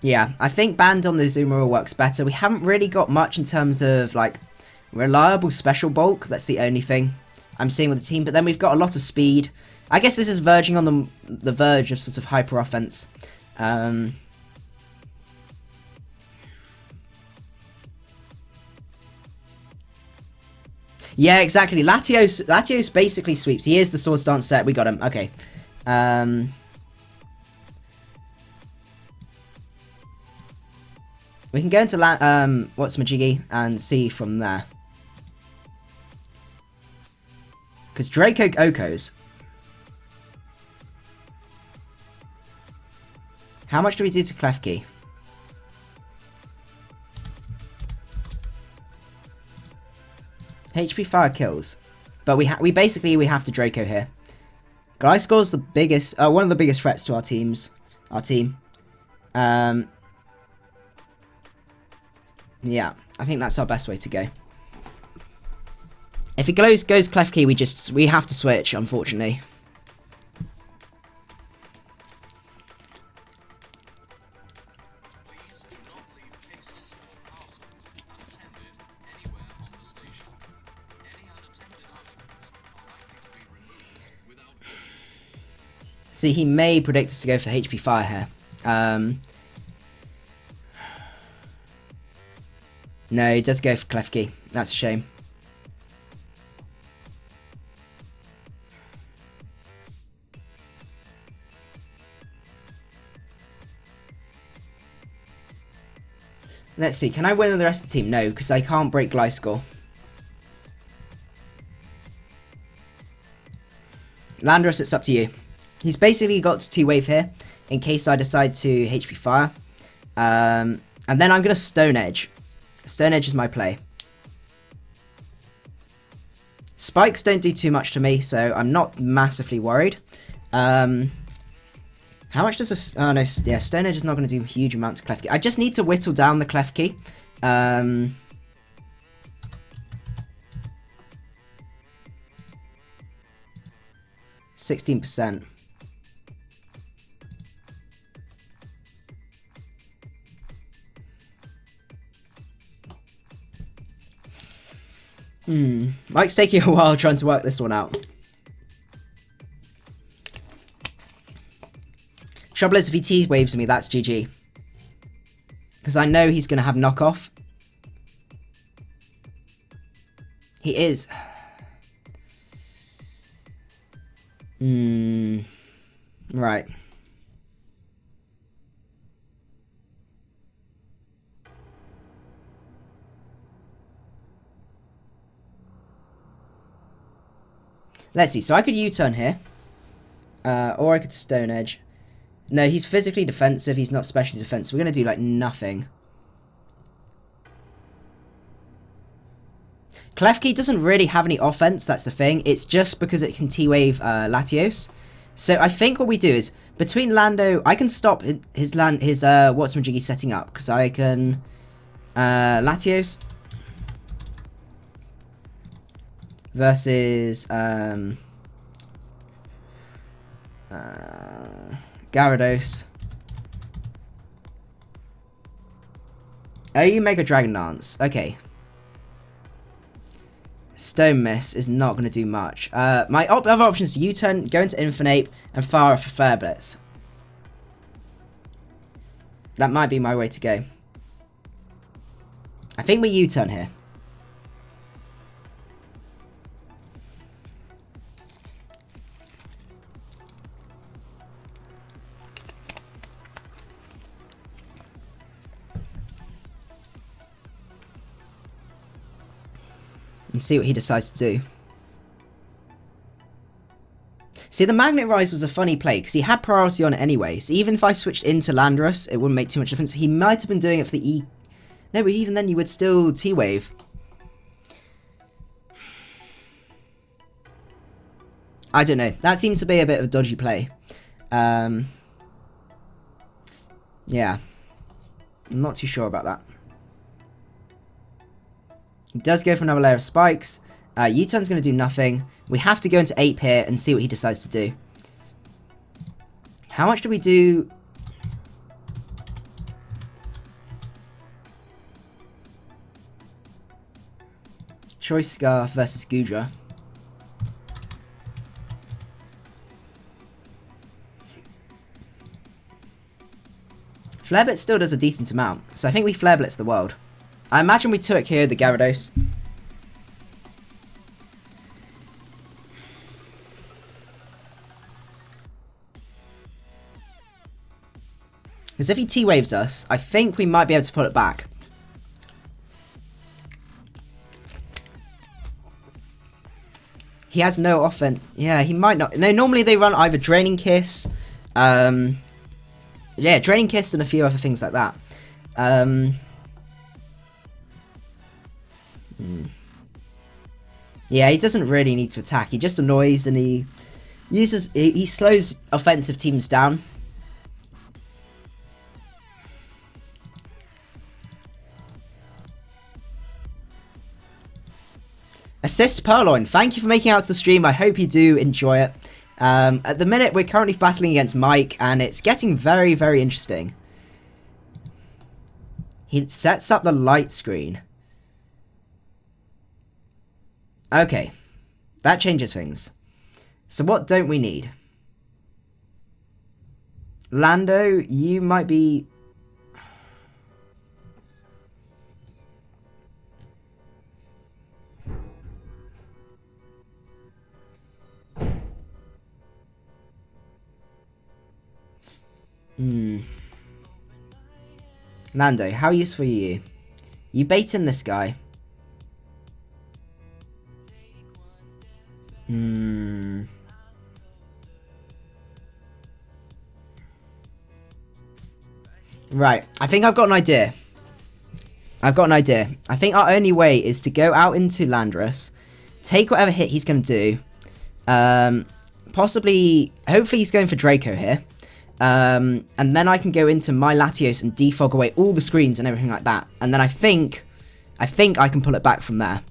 Yeah, I think banned on the Azumarill works better. We haven't really got much in terms of, like, reliable special bulk. That's the only thing I'm seeing with the team. But then we've got a lot of speed. I guess this is verging on the verge of sort of hyper offense. Yeah, exactly. Latios basically sweeps. He is the Swords Dance set. We got him. Okay. We can go into what's Majiggy and see from there. Because Draco Okos. How much do we do to Klefki? HP fire kills. But we basically have to Draco here. Gliscor's the biggest, one of the biggest threats to our team. Yeah, I think that's our best way to go. If it goes Klefki, we have to switch, unfortunately. See, he may predict us to go for HP Fire here. No, he does go for Klefki. That's a shame. Let's see, can I win the rest of the team? No, because I can't break Gliscor. Landorus, it's up to you. He's basically got to T-Wave here, in case I decide to HP Fire. And then I'm going to Stone Edge. Stone Edge is my play. Spikes don't do too much to me, so I'm not massively worried. How much does a... Oh, no, yeah, Stone Edge is not going to do a huge amount to Klefki. I just need to whittle down the Klefki. 16%. Mike's taking a while trying to work this one out. Trouble is, if he T-waves me, that's GG. Because I know he's going to have knockoff. He is. Right. Let's see. So I could U-turn here. Or I could Stone Edge. No, he's physically defensive. He's not specially defensive. We're going to do, like, nothing. Klefki doesn't really have any offense. That's the thing. It's just because it can T-Wave Latios. So I think what we do is, between Lando... I can stop his Whatsumajiggy setting up. Because I can... Latios... versus... Gyarados. OU Mega Dragon Dance. Okay. Stone Miss is not going to do much. My other option is U-turn, go into Infinite, and fire off a Flare Blitz. That might be my way to go. I think we U-turn here. And see what he decides to do. See, the Magnet Rise was a funny play, because he had priority on it anyway, so even if I switched into Landorus, it wouldn't make too much difference. He might have been doing it for the E... No, but even then you would still T-Wave. I don't know. That seemed to be a bit of a dodgy play. Yeah. I'm not too sure about that. He does go for another layer of spikes. U-turn's going to do nothing. We have to go into Ape here and see what he decides to do. How much do we do? Choice Scarf versus Gudra. Flare Blitz still does a decent amount, so I think we Flare Blitz the world. I imagine we took here the Gyarados. Because if he T-Waves us, I think we might be able to pull it back. He has no offense. Yeah, he might not. No, normally they run either Draining Kiss. Yeah, Draining Kiss and a few other things like that. Yeah, he doesn't really need to attack. He just annoys and he slows offensive teams down. Assist Purloin, thank you for making it out to the stream. I hope you do enjoy it. At the minute, we're currently battling against Mike, and it's getting very, very interesting. He sets up the light screen. Okay, that changes things. So what don't we need? Lando, you might be... Lando, how useful are you? You baiting this guy. Right, I think I've got an idea. I think our only way is to go out into Landorus, take whatever hit he's going to do. Possibly, hopefully he's going for Draco here. And then I can go into my Latios and defog away all the screens and everything like that. And then I think I can pull it back from there.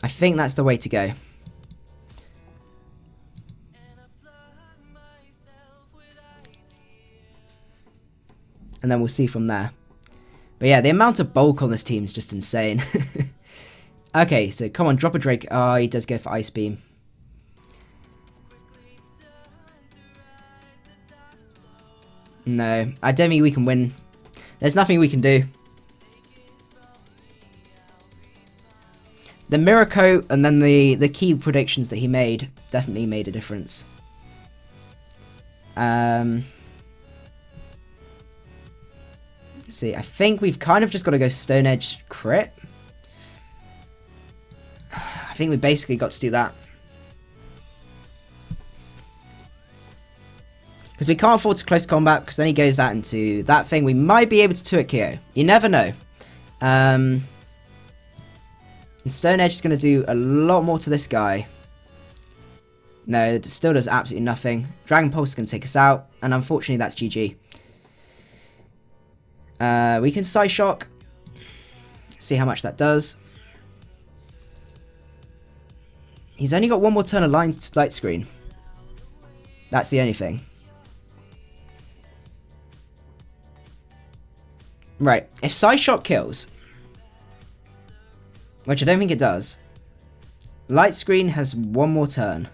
I think that's the way to go. And then we'll see from there. But yeah, the amount of bulk on this team is just insane. Okay, so come on, drop a Drake. Oh, he does go for Ice Beam. No, I don't think we can win. There's nothing we can do. The Mirror Coat and then the key predictions that he made definitely made a difference. Let's see, I think we've kind of just got to go Stone Edge crit. I think we basically got to do that. Because we can't afford to close combat, because then he goes out into that thing. We might be able to 2-hit KO. You never know. And Stone Edge is going to do a lot more to this guy. No, it still does absolutely nothing. Dragon Pulse is going to take us out, and unfortunately that's GG. We can Psyshock. See how much that does. He's only got one more turn of light screen. That's the only thing. Right, if Psyshock kills, which I don't think it does, light screen has one more turn.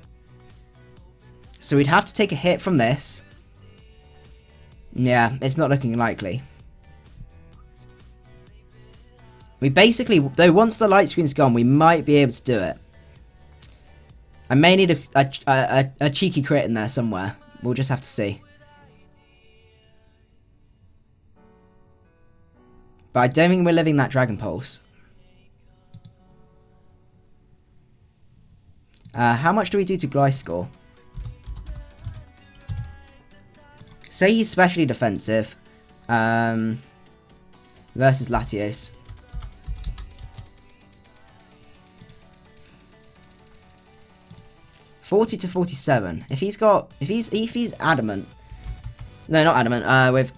So we'd have to take a hit from this. Yeah, it's not looking likely. We basically, though, once the light screen's gone, we might be able to do it. I may need a cheeky crit in there somewhere. We'll just have to see. But I don't think we're living that Dragon Pulse. How much do we do to Gliscor? Say he's specially defensive. Versus Latios. $40 to 47. If he's adamant. No, not adamant.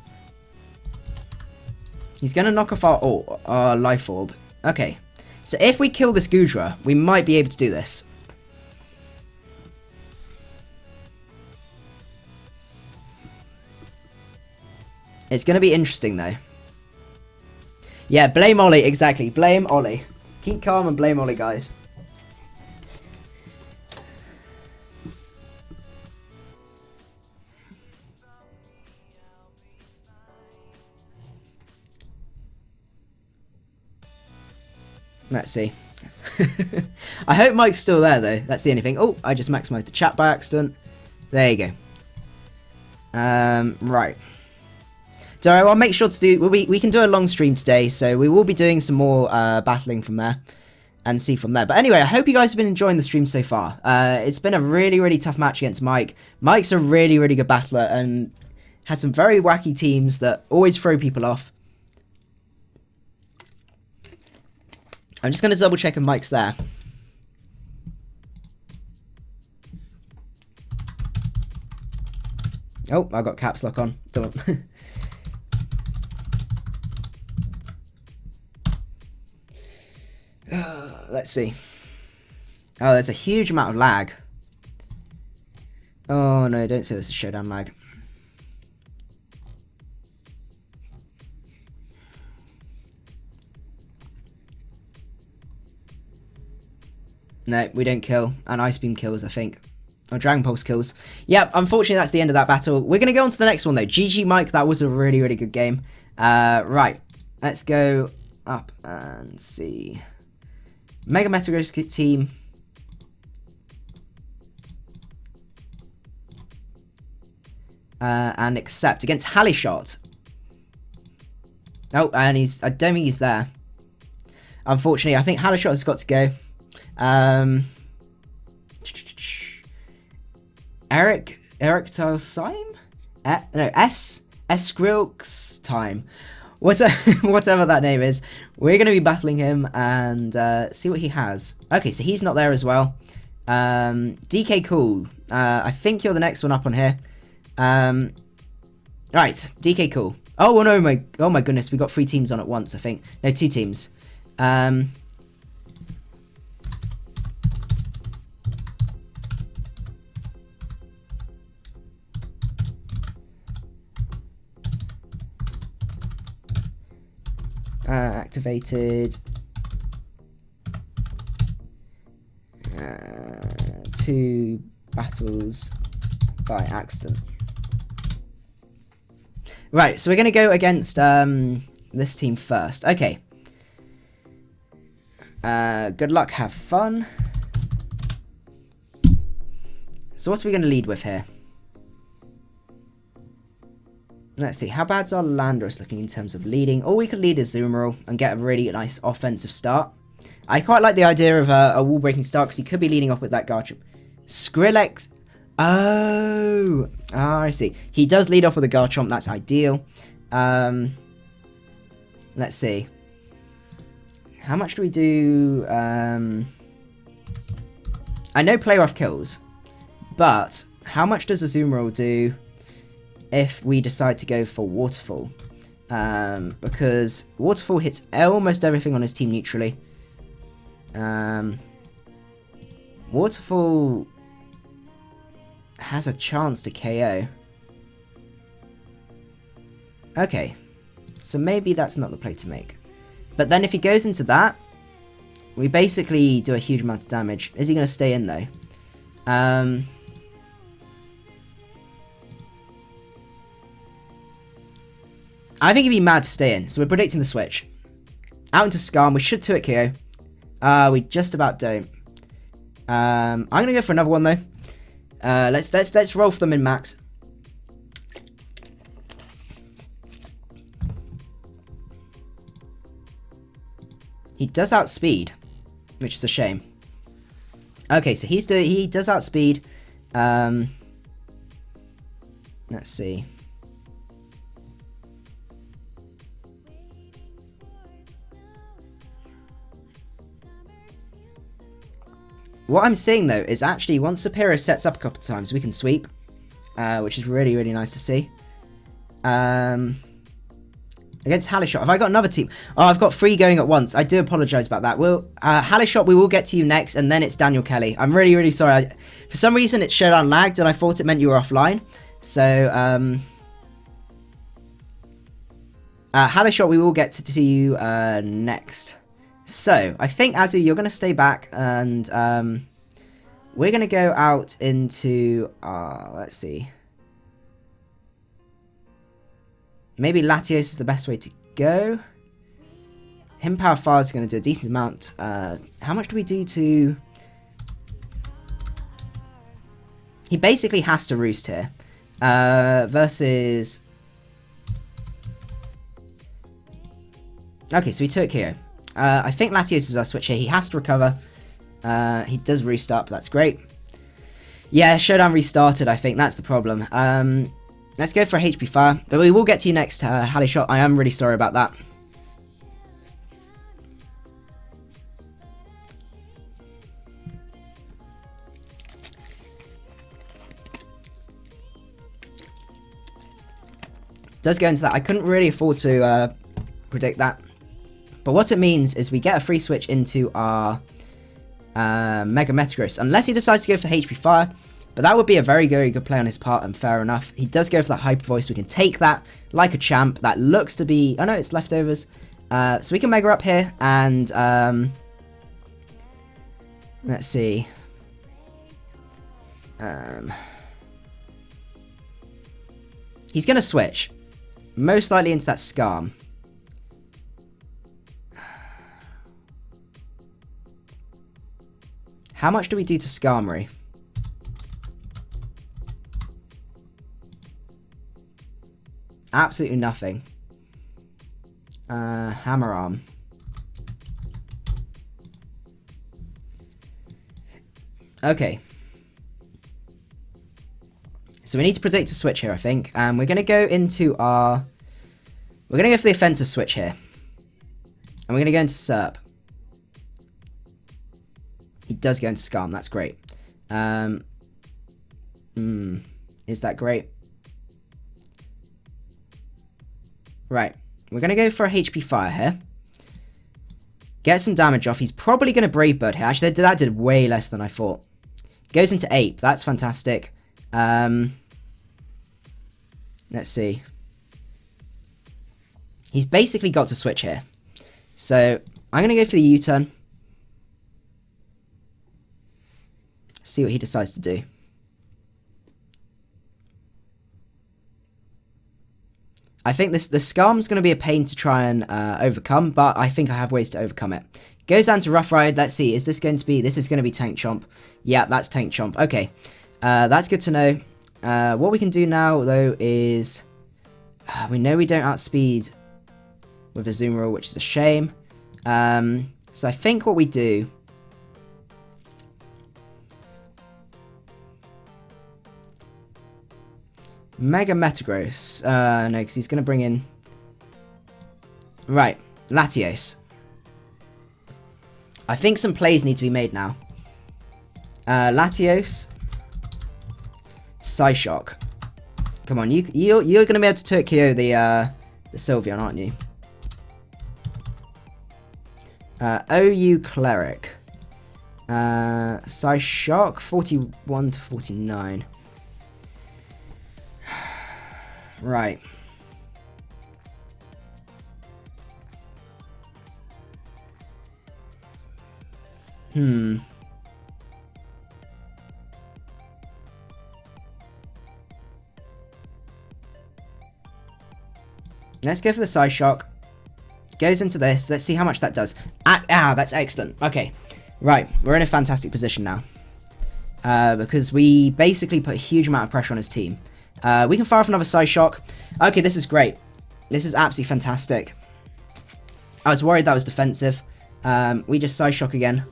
He's gonna knock off our life orb. Okay. So if we kill this Gudra, we might be able to do this. It's gonna be interesting though. Yeah, blame Ollie, exactly. Blame Ollie. Keep calm and blame Ollie, guys. Let's see. I hope Mike's still there, though. That's the only thing. Oh, I just maximised the chat by accident. There you go. Right. So I'll make sure to do... We can do a long stream today, so we will be doing some more battling from there. And see from there. But anyway, I hope you guys have been enjoying the stream so far. It's been a really, really tough match against Mike. Mike's a really, really good battler and has some very wacky teams that always throw people off. I'm just going to double check if Mike's there. Oh, I got caps lock on. Don't. Let's see. Oh, there's a huge amount of lag. Oh no, don't say this is showdown lag. No, we don't kill. And Ice Beam kills, I think. Or Dragon Pulse kills. Yep, unfortunately that's the end of that battle. We're going to go on to the next one though. GG Mike, that was a really, really good game. Right, let's go up and see. Mega Metagross team. And accept against Hallishot. Oh, and I don't think he's there. Unfortunately, I think Hallishot has got to go. Eric Tilsime? No, Skrillex time. Whatever that name is, we're going to be battling him and see what he has. Okay, so he's not there as well. DK Cool. I think you're the next one up on here. Right, DK Cool. Oh no, oh my goodness, we got 3 teams on at once. I think no, 2 teams. Activated 2 battles by accident. Right, so we're going to go against this team first. Okay. Good luck, have fun. So what are we going to lead with here? Let's see, how bad's our Landorus looking in terms of leading? Or we could lead Azumarill and get a really nice offensive start. I quite like the idea of a wall-breaking start because he could be leading off with that Garchomp. Skrillex. Oh, I see. He does lead off with a Garchomp, that's ideal. Let's see. How much do we do? I know play rough kills, but how much does Azumarill do if we decide to go for Waterfall? Because Waterfall hits almost everything on his team neutrally. Waterfall has a chance to KO. Okay, so maybe that's not the play to make. But then if he goes into that, we basically do a huge amount of damage. Is he going to stay in though? I think he'd be mad to stay in, so we're predicting the switch. Out into Skarm, we should 2-hit KO. We just about don't. I'm gonna go for another one though. Let's roll for them in max. He does outspeed, which is a shame. Okay, so he does outspeed. Let's see. What I'm seeing though is actually once Serperior sets up a couple of times, we can sweep, which is really, really nice to see. Against Hallishot, have I got another team? Oh, I've got 3 going at once. I do apologise about that. Hallishot, we will get to you next, and then it's Daniel Kelly. I'm really, really sorry. For some reason, it Showdown lagged, and I thought it meant you were offline. So, Hallishot, we will get to you next. So, I think, Azu, you're going to stay back, and we're going to go out into, let's see. Maybe Latios is the best way to go. Him Power Fire is going to do a decent amount. How much do we do to... He basically has to roost here. Versus Okay, so he took KO. I think Latios is our switch here. He has to recover. He does restart, but that's great. Yeah, Showdown restarted, I think. That's the problem. Let's go for a HP Fire. But we will get to you next, Halley Shot. I am really sorry about that. Does go into that. I couldn't really afford to predict that. But what it means is we get a free switch into our Mega Metagross. Unless he decides to go for HP Fire. But that would be a very, very good play on his part, and fair enough. He does go for that Hyper Voice. We can take that like a champ. That looks to be... Oh no, it's Leftovers. So we can Mega up here, and... let's see. He's going to switch. Most likely into that Skarm. How much do we do to Skarmory? Absolutely nothing. Hammer Arm. Okay. So we need to predict a switch here, I think. And we're going to go into our... We're going to go for the offensive switch here. And we're going to go into Serp. He does go into Skarm. That's great. Is that great? Right. We're going to go for a HP Fire here. Get some damage off. He's probably going to Brave Bird here. Actually, that did way less than I thought. Goes into Ape. That's fantastic. Let's see. He's basically got to switch here. So, I'm going to go for the U-turn. See what he decides to do. I think the Skarm's going to be a pain to try and overcome, but I think I have ways to overcome it. Goes down to Rough Ride. Let's see. Is this going to be... This is going to be Tank Chomp. Yeah, that's Tank Chomp. Okay. That's good to know. What we can do now, though, is... we know we don't outspeed with Azumarill, which is a shame. So I think what we do... Mega Metagross. No, because he's going to bring in... Right. Latios. I think some plays need to be made now. Latios. Psyshock. Come on, you're going to be able to Turk KO the Sylveon, aren't you? OU Cleric. Psyshock. 41 to 49. Right. Let's go for the Psyshock. Goes into this. Let's see how much that does. That's excellent. Okay. Right. We're in a fantastic position now. Because we basically put a huge amount of pressure on his team. We can fire off another Psyshock. Okay, this is great. This is absolutely fantastic. I was worried that was defensive. We just Psyshock again.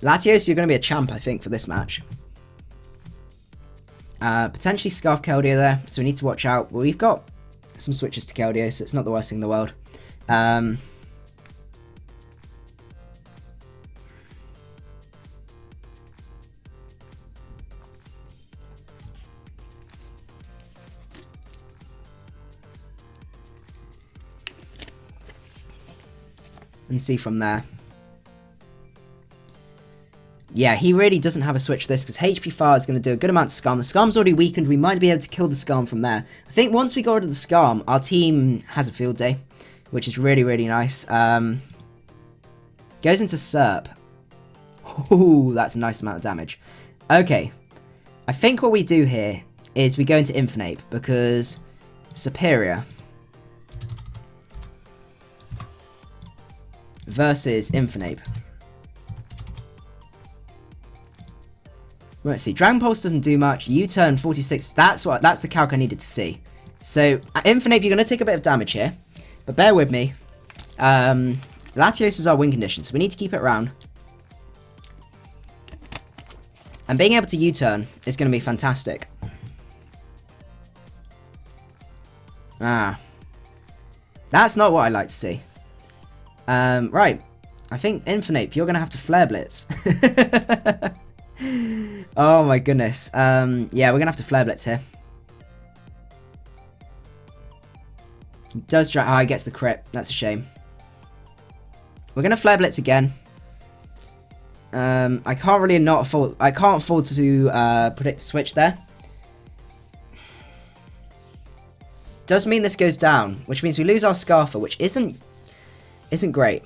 Latios, you're going to be a champ, I think, for this match. Potentially Scarf Keldeo there, so we need to watch out. Well, we've got some switches to Keldeo, so it's not the worst thing in the world. And see from there. Yeah, he really doesn't have a switch for this because HP Fire is going to do a good amount to Skarm. The Skarm's already weakened. We might be able to kill the Skarm from there. I think once we go rid of the Skarm, our team has a field day, which is really, really nice. Goes into Serp. Ooh, that's a nice amount of damage. Okay. I think what we do here is we go into Infinite because Serperior versus Infinite. Let's see. Dragon Pulse doesn't do much. U-turn 46. That's the calc I needed to see. So, Infinite, you're going to take a bit of damage here. But bear with me. Latios is our win condition, so we need to keep it around. And being able to U-turn is going to be fantastic. Ah. That's not what I like to see. Right. I think Infinite, you're going to have to Flare Blitz. Oh my goodness. Yeah, we're going to have to Flare Blitz here. He does try. Oh, he gets the crit. That's a shame. We're going to Flare Blitz again. I can't really not afford. I can't afford to predict the switch there. Does mean this goes down, which means we lose our Scarfer, which isn't great.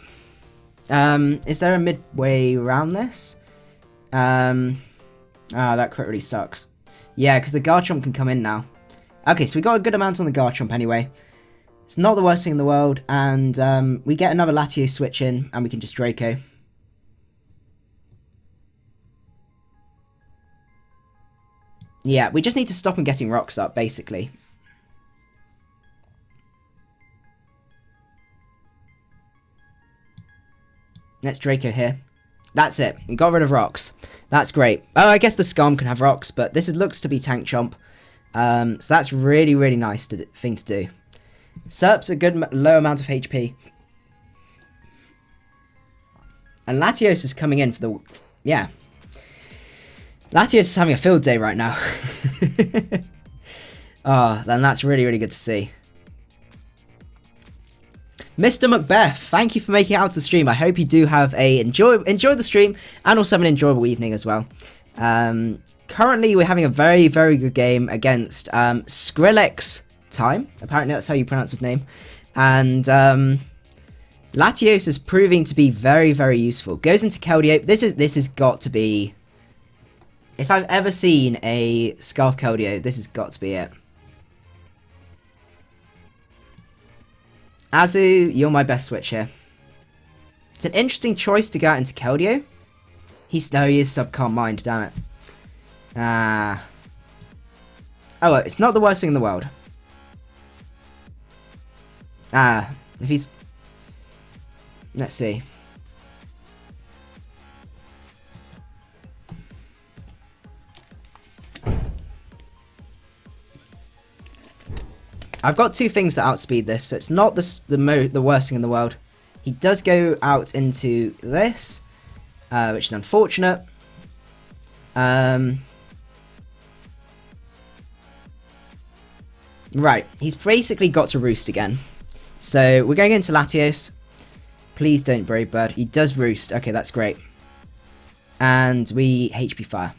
Is there a midway around this? That crit really sucks. Yeah, because the Garchomp can come in now. Okay, so we got a good amount on the Garchomp anyway. It's not the worst thing in the world, and we get another Latios switch in, and we can just Draco. Yeah, we just need to stop him getting rocks up, basically. Let's Draco here. That's it. We got rid of rocks. That's great. Oh, I guess the Skarm can have rocks, but this looks to be Tank Chomp. So that's really, really nice thing to do. Serp's a good low amount of HP. And Latios is coming in for the... Yeah. Latios is having a field day right now. Oh, then that's really, really good to see. Mr. Macbeth, thank you for making it out to the stream. I hope you do have a enjoy the stream and also have an enjoyable evening as well. Currently, we're having a very, very good game against Skrillex Time. Apparently, that's how you pronounce his name. And Latios is proving to be very, very useful. Goes into Keldeo. This has got to be... If I've ever seen a Scarf Keldeo, this has got to be it. Azu, you're my best switch here. It's an interesting choice to go out into Keldeo. He is Sub-Calm Mind, damn it. Ah. Oh, well, it's not the worst thing in the world. Ah, if he's... Let's see. I've got two things that outspeed this, so it's not the worst thing in the world. He does go out into this, which is unfortunate. Right, he's basically got to roost again. So we're going into Latios. Please don't Brave Bird. He does roost. Okay, that's great. And we HP Fire.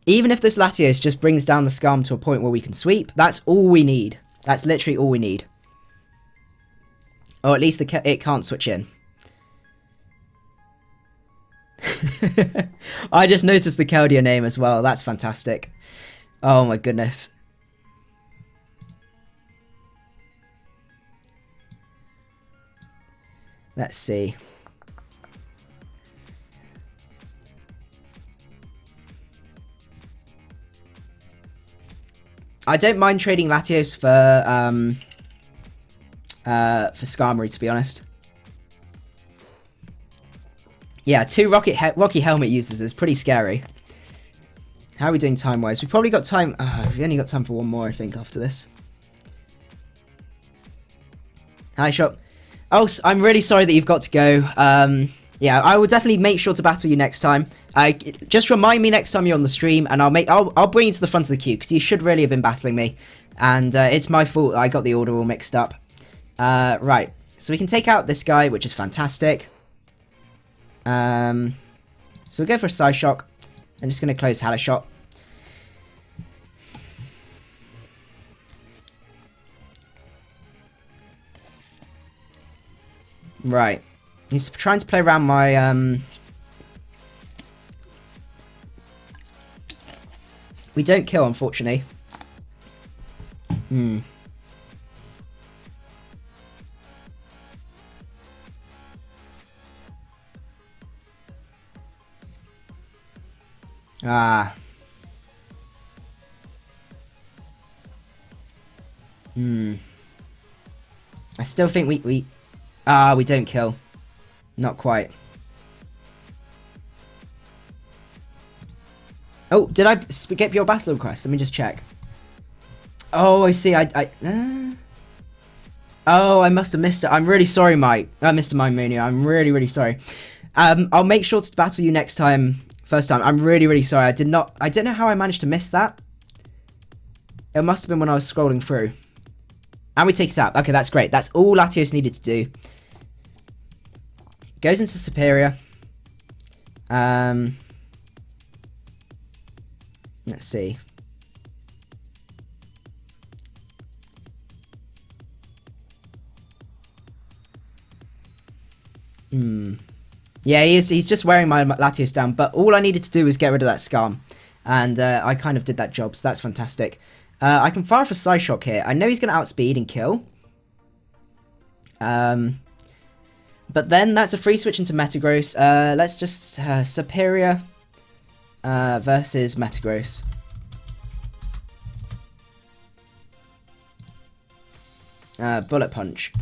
Even if this Latios just brings down the Skarm to a point where we can sweep, that's all we need. That's literally all we need. Or at least it can't switch in. I just noticed the Keldeo name as well. That's fantastic. Oh my goodness. Let's see. I don't mind trading Latios for Skarmory, to be honest. Yeah, 2 Rocky Helmet users is pretty scary. How are we doing time-wise? We've probably got time... we've only got time for one more, I think, after this. Hi, Shop. Oh, I'm really sorry that you've got to go. Yeah, I will definitely make sure to battle you next time. Just remind me next time you're on the stream, and I'll bring you to the front of the queue, because you should really have been battling me. And it's my fault I got the order all mixed up. Right, so we can take out this guy, which is fantastic. So we'll go for a Psyshock. I'm just going to close Hallow Shot. Right. He's trying to play around my... We don't kill, unfortunately. Ah. I still think we don't kill. Not quite. Oh, did I skip your battle request? Let me just check. Oh, I see. Oh, I must have missed it. I'm really sorry, Mike. Mr. Mimonia. I'm really, really sorry. I'll make sure to battle you next time. First time. I'm really, really sorry. I don't know how I managed to miss that. It must have been when I was scrolling through. And we take it out. Okay, that's great. That's all Latios needed to do. Goes into Serperior. Let's see. Yeah, he's just wearing my Latios down, but all I needed to do was get rid of that Skarm. And I kind of did that job, so that's fantastic. I can fire off a Psyshock here. I know he's going to outspeed and kill. But then that's a free switch into Metagross. Let's just Serperior versus Metagross. Bullet Punch.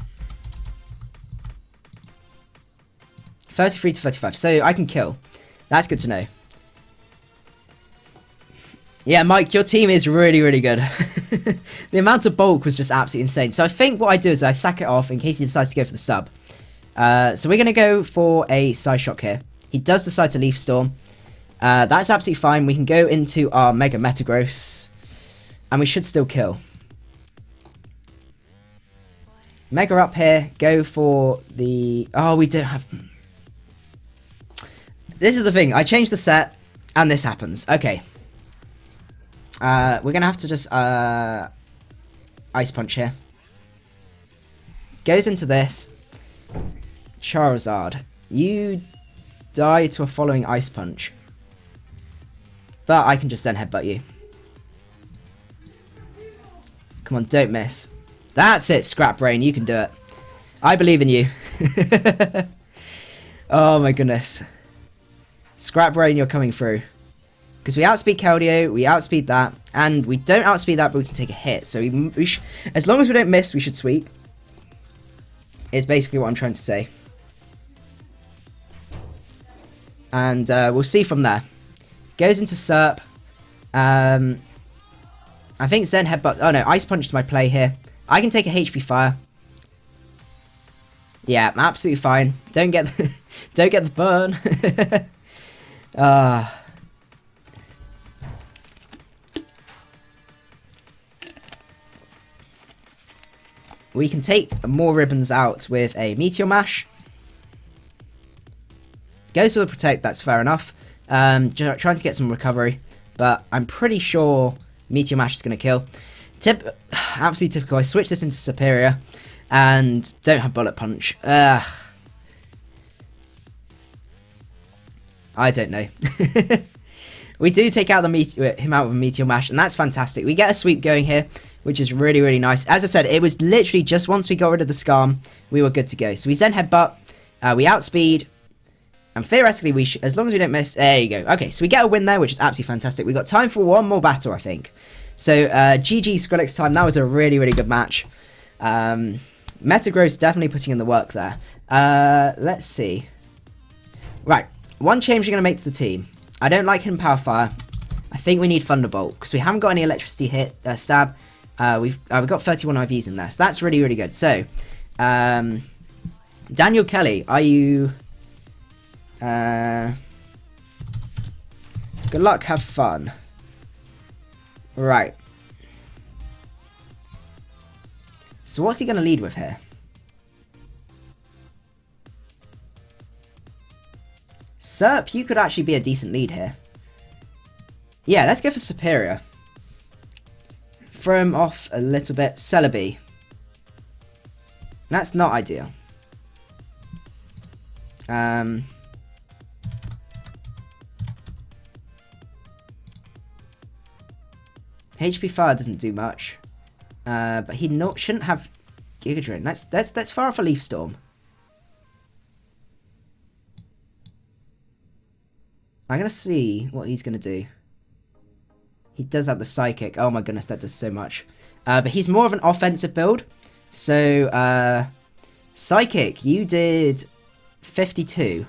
33 to 35, so I can kill. That's good to know. Yeah, Mike, your team is really, really good. The amount of bulk was just absolutely insane. So I think what I do is I sack it off in case he decides to go for the sub. So we're going to go for a Psyshock here. He does decide to Leaf Storm. That's absolutely fine. We can go into our Mega Metagross. And we should still kill. Mega up here. Go for the... Oh, we don't have... This is the thing. I changed the set. And this happens. Okay. We're going to have to just... Ice Punch here. Goes into this. Charizard. You die to a following Ice Punch. But I can just Zen Headbutt you. Come on, don't miss. That's it, ScrapBrain. You can do it. I believe in you. Oh my goodness. ScrapBrain, you're coming through. Because we outspeed Keldeo, we outspeed that, and we don't outspeed that, but we can take a hit. So as long as we don't miss, we should sweep. Is basically what I'm trying to say. And we'll see from there. Goes into Serp. I think Zen Headbutt... Oh no, Ice Punch is my play here. I can take a HP Fire. Yeah, absolutely fine. Don't get the, don't get the burn. We can take more ribbons out with a Meteor Mash. Goes for the Protect, that's fair enough. Trying to get some recovery, but I'm pretty sure Meteor Mash is going to kill. Absolutely typical. I switch this into Serperior and don't have Bullet Punch. I don't know. We do take out him out with a Meteor Mash, and that's fantastic. We get a sweep going here, which is really, really nice. As I said, it was literally just once we got rid of the Skarm, we were good to go. So we Zen Headbutt, we outspeed, and theoretically, as long as we don't miss, there you go. Okay, so we get a win there, which is absolutely fantastic. We got time for one more battle, I think. So, GG Skrillex time. That was a really, really good match. Metagross definitely putting in the work there. Let's see. Right, one change we're going to make to the team. I don't like him Power Fire. I think we need Thunderbolt, because we haven't got any electricity stab. We've got 31 IVs in there, so that's really, really good. So, Daniel Kelly, are you... good luck, have fun. Right. So what's he going to lead with here? Serp, you could actually be a decent lead here. Yeah, let's go for Serperior. Throw him off a little bit. Celebi. That's not ideal. HP Fire doesn't do much. But he shouldn't have Giga Drain. That's far off a Leaf Storm. I'm going to see what he's going to do. He does have the Psychic. Oh my goodness, that does so much. But he's more of an offensive build. So, Psychic, you did 52.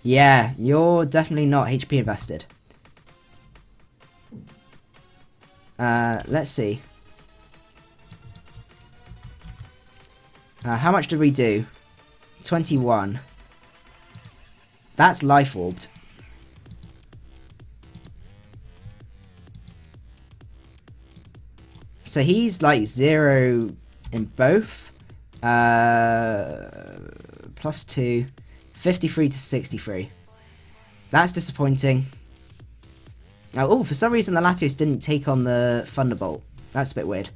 Yeah, you're definitely not HP invested. Let's see. How much did we do? 21. That's Life Orbed. So he's like 0 in both. +2. 53 to 63. That's disappointing. Oh, for some reason the Latios didn't take on the Thunderbolt. That's a bit weird.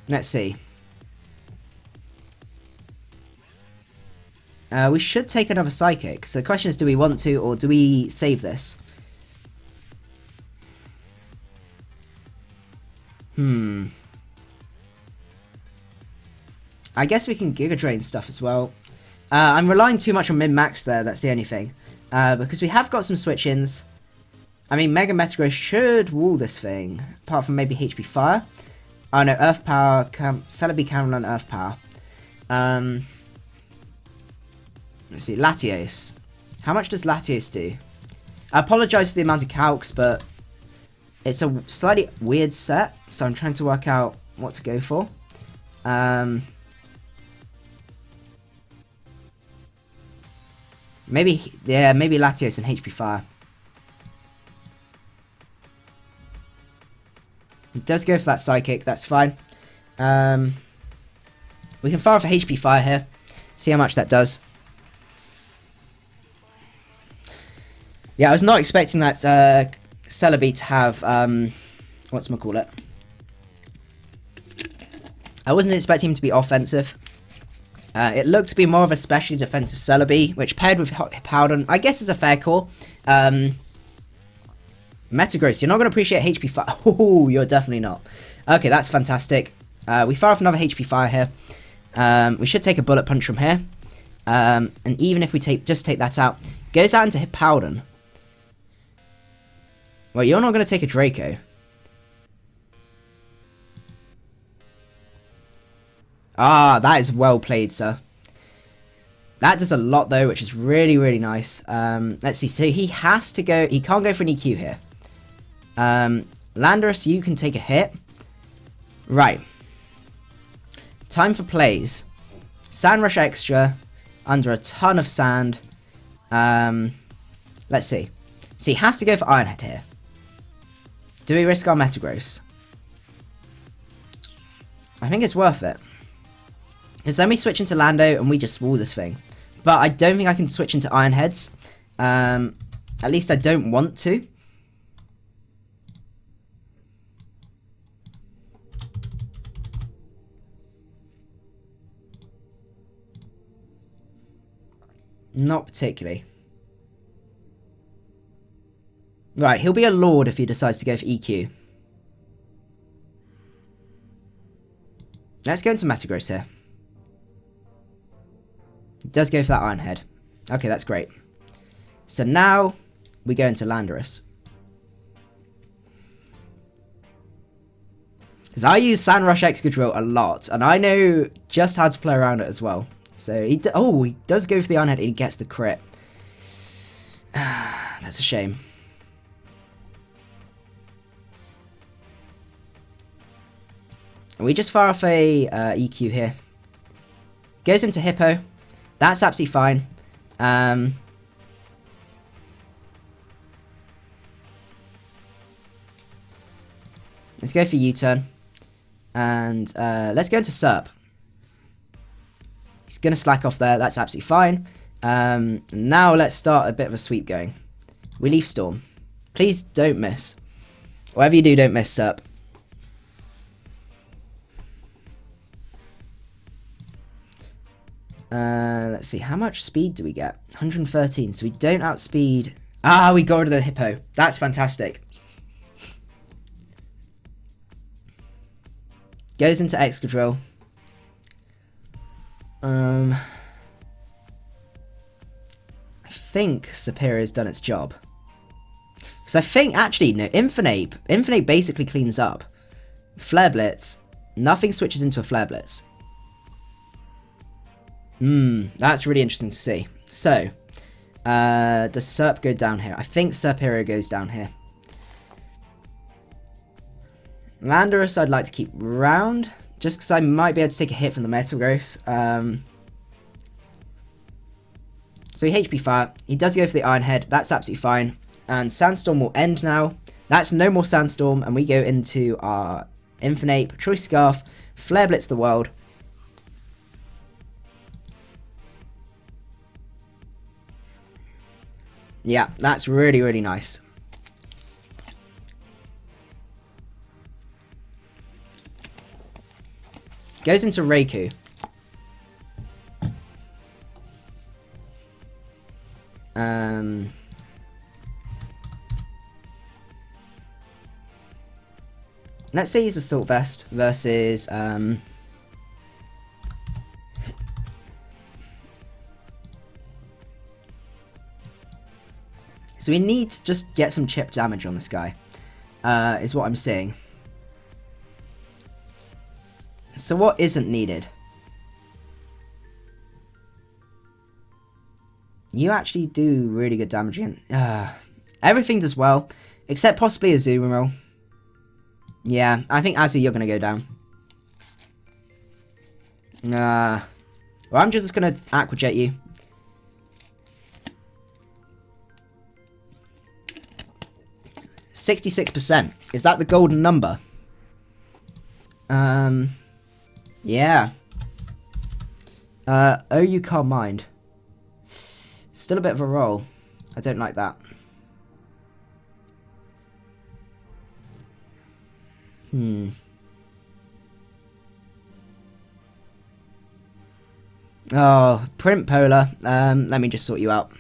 Let's see. We should take another Psychic. So the question is, do we want to, or do we save this? I guess we can Giga Drain stuff as well. I'm relying too much on min-max there, that's the only thing. Because we have got some switch-ins. I mean, Mega Metagross should wall this thing, apart from maybe HP Fire. Oh no, Earth Power, Celebi can run Earth Power. Let's see, Latios. How much does Latios do? I apologise for the amount of calcs, but it's a slightly weird set, so I'm trying to work out what to go for. Maybe Latios and HP Fire. It does go for that Psychic, that's fine. We can fire off a HP Fire here, see how much that does. Yeah, I was not expecting that Celebi to have, whatchamacallit. I wasn't expecting him to be offensive. It looked to be more of a specially defensive Celebi, which paired with Powdon, I guess is a fair call. Metagross, you're not going to appreciate HP Fire. Oh, you're definitely not. Okay, that's fantastic. We fire off another HP Fire here. We should take a Bullet Punch from here. And even if we just take that out, goes out into hit Powdon. Well, you're not going to take a Draco. Ah, that is well played, sir. That does a lot, though, which is really, really nice. Let's see. So he has to go... He can't go for an EQ here. Landorus, you can take a hit. Right. Time for plays. Sand Rush Extra. Under a ton of sand. Let's see. So he has to go for Iron Head here. Do we risk our Metagross? I think it's worth it. Because then we switch into Lando and we just wall this thing. But I don't think I can switch into Iron Heads. At least I don't want to. Not particularly. Right, he'll be a Lord if he decides to go for EQ. Let's go into Metagross here. It does go for that Iron Head. Okay, that's great. So now we go into Landorus. Because I use Sand Rush Excadrill a lot, and I know just how to play around it as well. So he does go for the Iron Head and he gets the crit. That's a shame. We just fire off a EQ here. Goes into Hippo. That's absolutely fine. Let's go for U-turn. And let's go into Serp. He's going to slack off there. That's absolutely fine. Now let's start a bit of a sweep going. We Leaf Storm. Please don't miss. Whatever you do, don't miss, Serp. Let's see, how much speed do we get? 113, so we don't outspeed. Ah, we got rid of the Hippo. That's fantastic. Goes into Excadrill. think Serperior's done its job. Because I think, actually, no, Infinite basically cleans up. Flare Blitz, nothing switches into a Flare Blitz. That's really interesting to see. So, does Serp go down here? I think Serperior goes down here. Landorus I'd like to keep round, just because I might be able to take a hit from the Metagross. So he HP Fire. He does go for the Iron Head. That's absolutely fine. And Sandstorm will end now. That's no more Sandstorm, and we go into our Infinite, Choice Scarf, Flare Blitz the world. Yeah, that's really, really nice. Goes into Raikou. Let's say he's Assault Vest versus so we need to just get some chip damage on this guy, is what I'm saying. So what isn't needed? You actually do really good damage again. Everything does well, except possibly Azumarill. Yeah, I think Azu, you're going to go down. Well, I'm just going to Aqua Jet you. %. Is that the golden number? Yeah. OU can't mind. Still a bit of a roll. I don't like that. Oh, Print Polar. Let me just sort you out.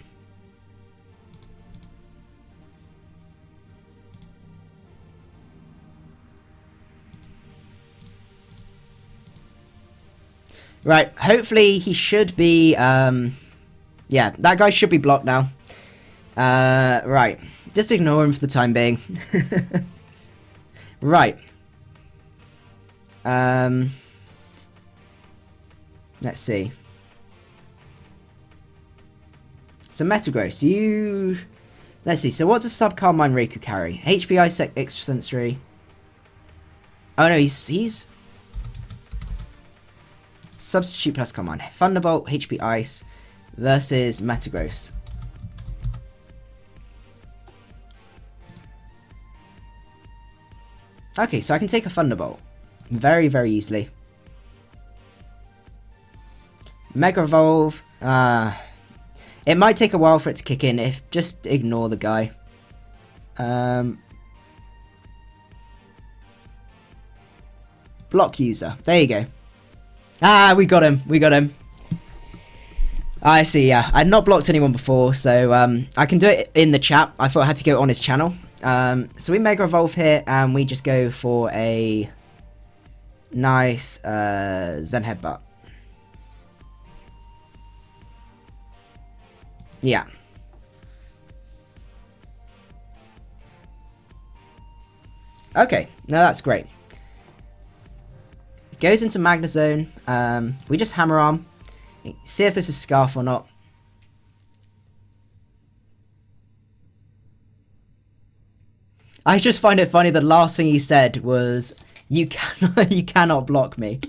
Right, hopefully he should be, yeah, that guy should be blocked now. Right, just ignore him for the time being. Right. Let's see. So Metagross, you... Let's see, so what does Subcarmine Raikou carry? HP Ice Extra Sensory. Oh no, he's... Substitute plus Command. Thunderbolt, HP Ice versus Metagross. Okay, so I can take a Thunderbolt very, very easily. Mega Evolve. It might take a while for it to kick in. If just ignore the guy. Block user. There you go. Ah, we got him. We got him. I see, yeah. I'd not blocked anyone before, so I can do it in the chat. I thought I had to go on his channel. So we Mega Evolve here, and we just go for a nice Zen Headbutt. Yeah. Okay, no, that's great. Goes into Magnezone. We just Hammer Arm. See if this is Scarf or not. I just find it funny the last thing he said was, you cannot block me.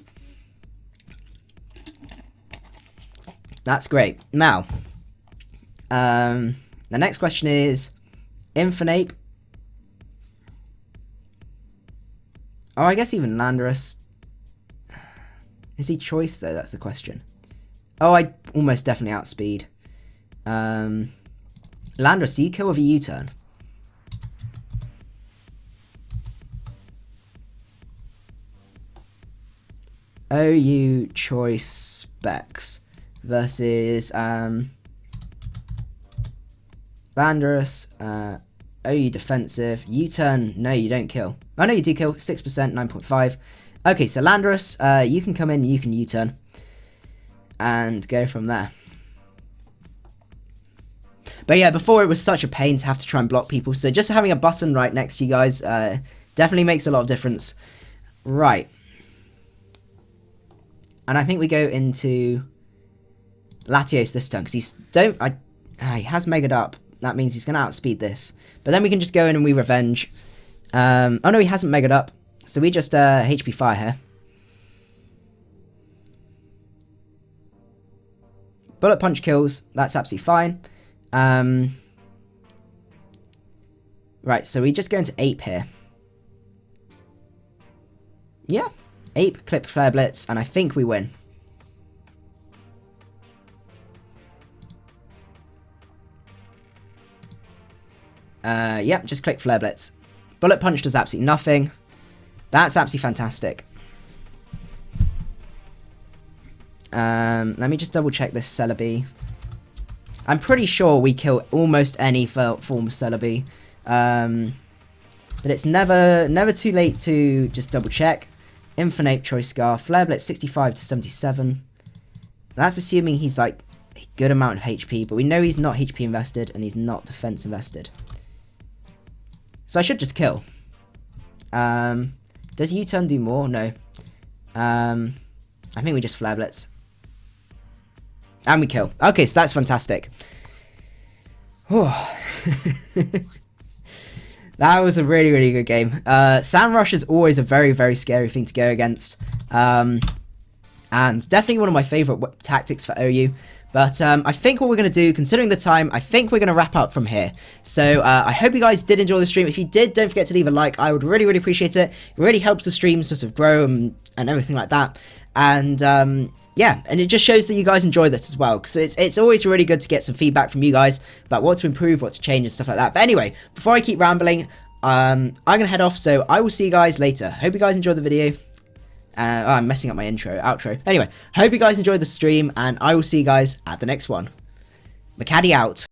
That's great. Now, the next question is Infinite. Oh, I guess even Landorus. Is he choice though? That's the question. Oh, I almost definitely outspeed. Landorus, do you kill with a U-turn? OU choice specs versus Landorus, OU defensive, U-turn, no you don't kill. Oh no you do kill, 6%, 9.5. Okay, so Landorus, you can come in, you can U-turn. And go from there. But yeah, before it was such a pain to have to try and block people. So just having a button right next to you guys definitely makes a lot of difference. Right. And I think we go into Latios this turn, because he has Mega'd up. That means he's going to outspeed this. But then we can just go in and we revenge. Oh no, he hasn't Mega'd up. So we just HP Fire here. Bullet Punch kills. That's absolutely fine. Right, so we just go into Ape here. Yeah. Ape, clip Flare Blitz, and I think we win. Yep, just click Flare Blitz. Bullet Punch does absolutely nothing. That's absolutely fantastic. Let me just double check this Celebi. I'm pretty sure we kill almost any form of Celebi. But it's never too late to just double check. Infinite Choice Scarf, Flare Blitz 65 to 77. That's assuming he's like a good amount of HP, but we know he's not HP invested and he's not defense invested. So I should just kill. Does U-turn do more? No. I think we just Flare Blitz. And we kill. Okay, so that's fantastic. That was a really, really good game. Sand Rush is always a very, very scary thing to go against. And definitely one of my favourite tactics for OU. But I think what we're going to do, considering the time, I think we're going to wrap up from here. So I hope you guys did enjoy the stream. If you did, don't forget to leave a like. I would really, really appreciate it. It really helps the stream sort of grow and everything like that. And yeah, and it just shows that you guys enjoy this as well. Because it's always really good to get some feedback from you guys about what to improve, what to change and stuff like that. But anyway, before I keep rambling, I'm going to head off. So I will see you guys later. Hope you guys enjoyed the video. I'm messing up my outro. Anyway, hope you guys enjoyed the stream, and I will see you guys at the next one. macadii out.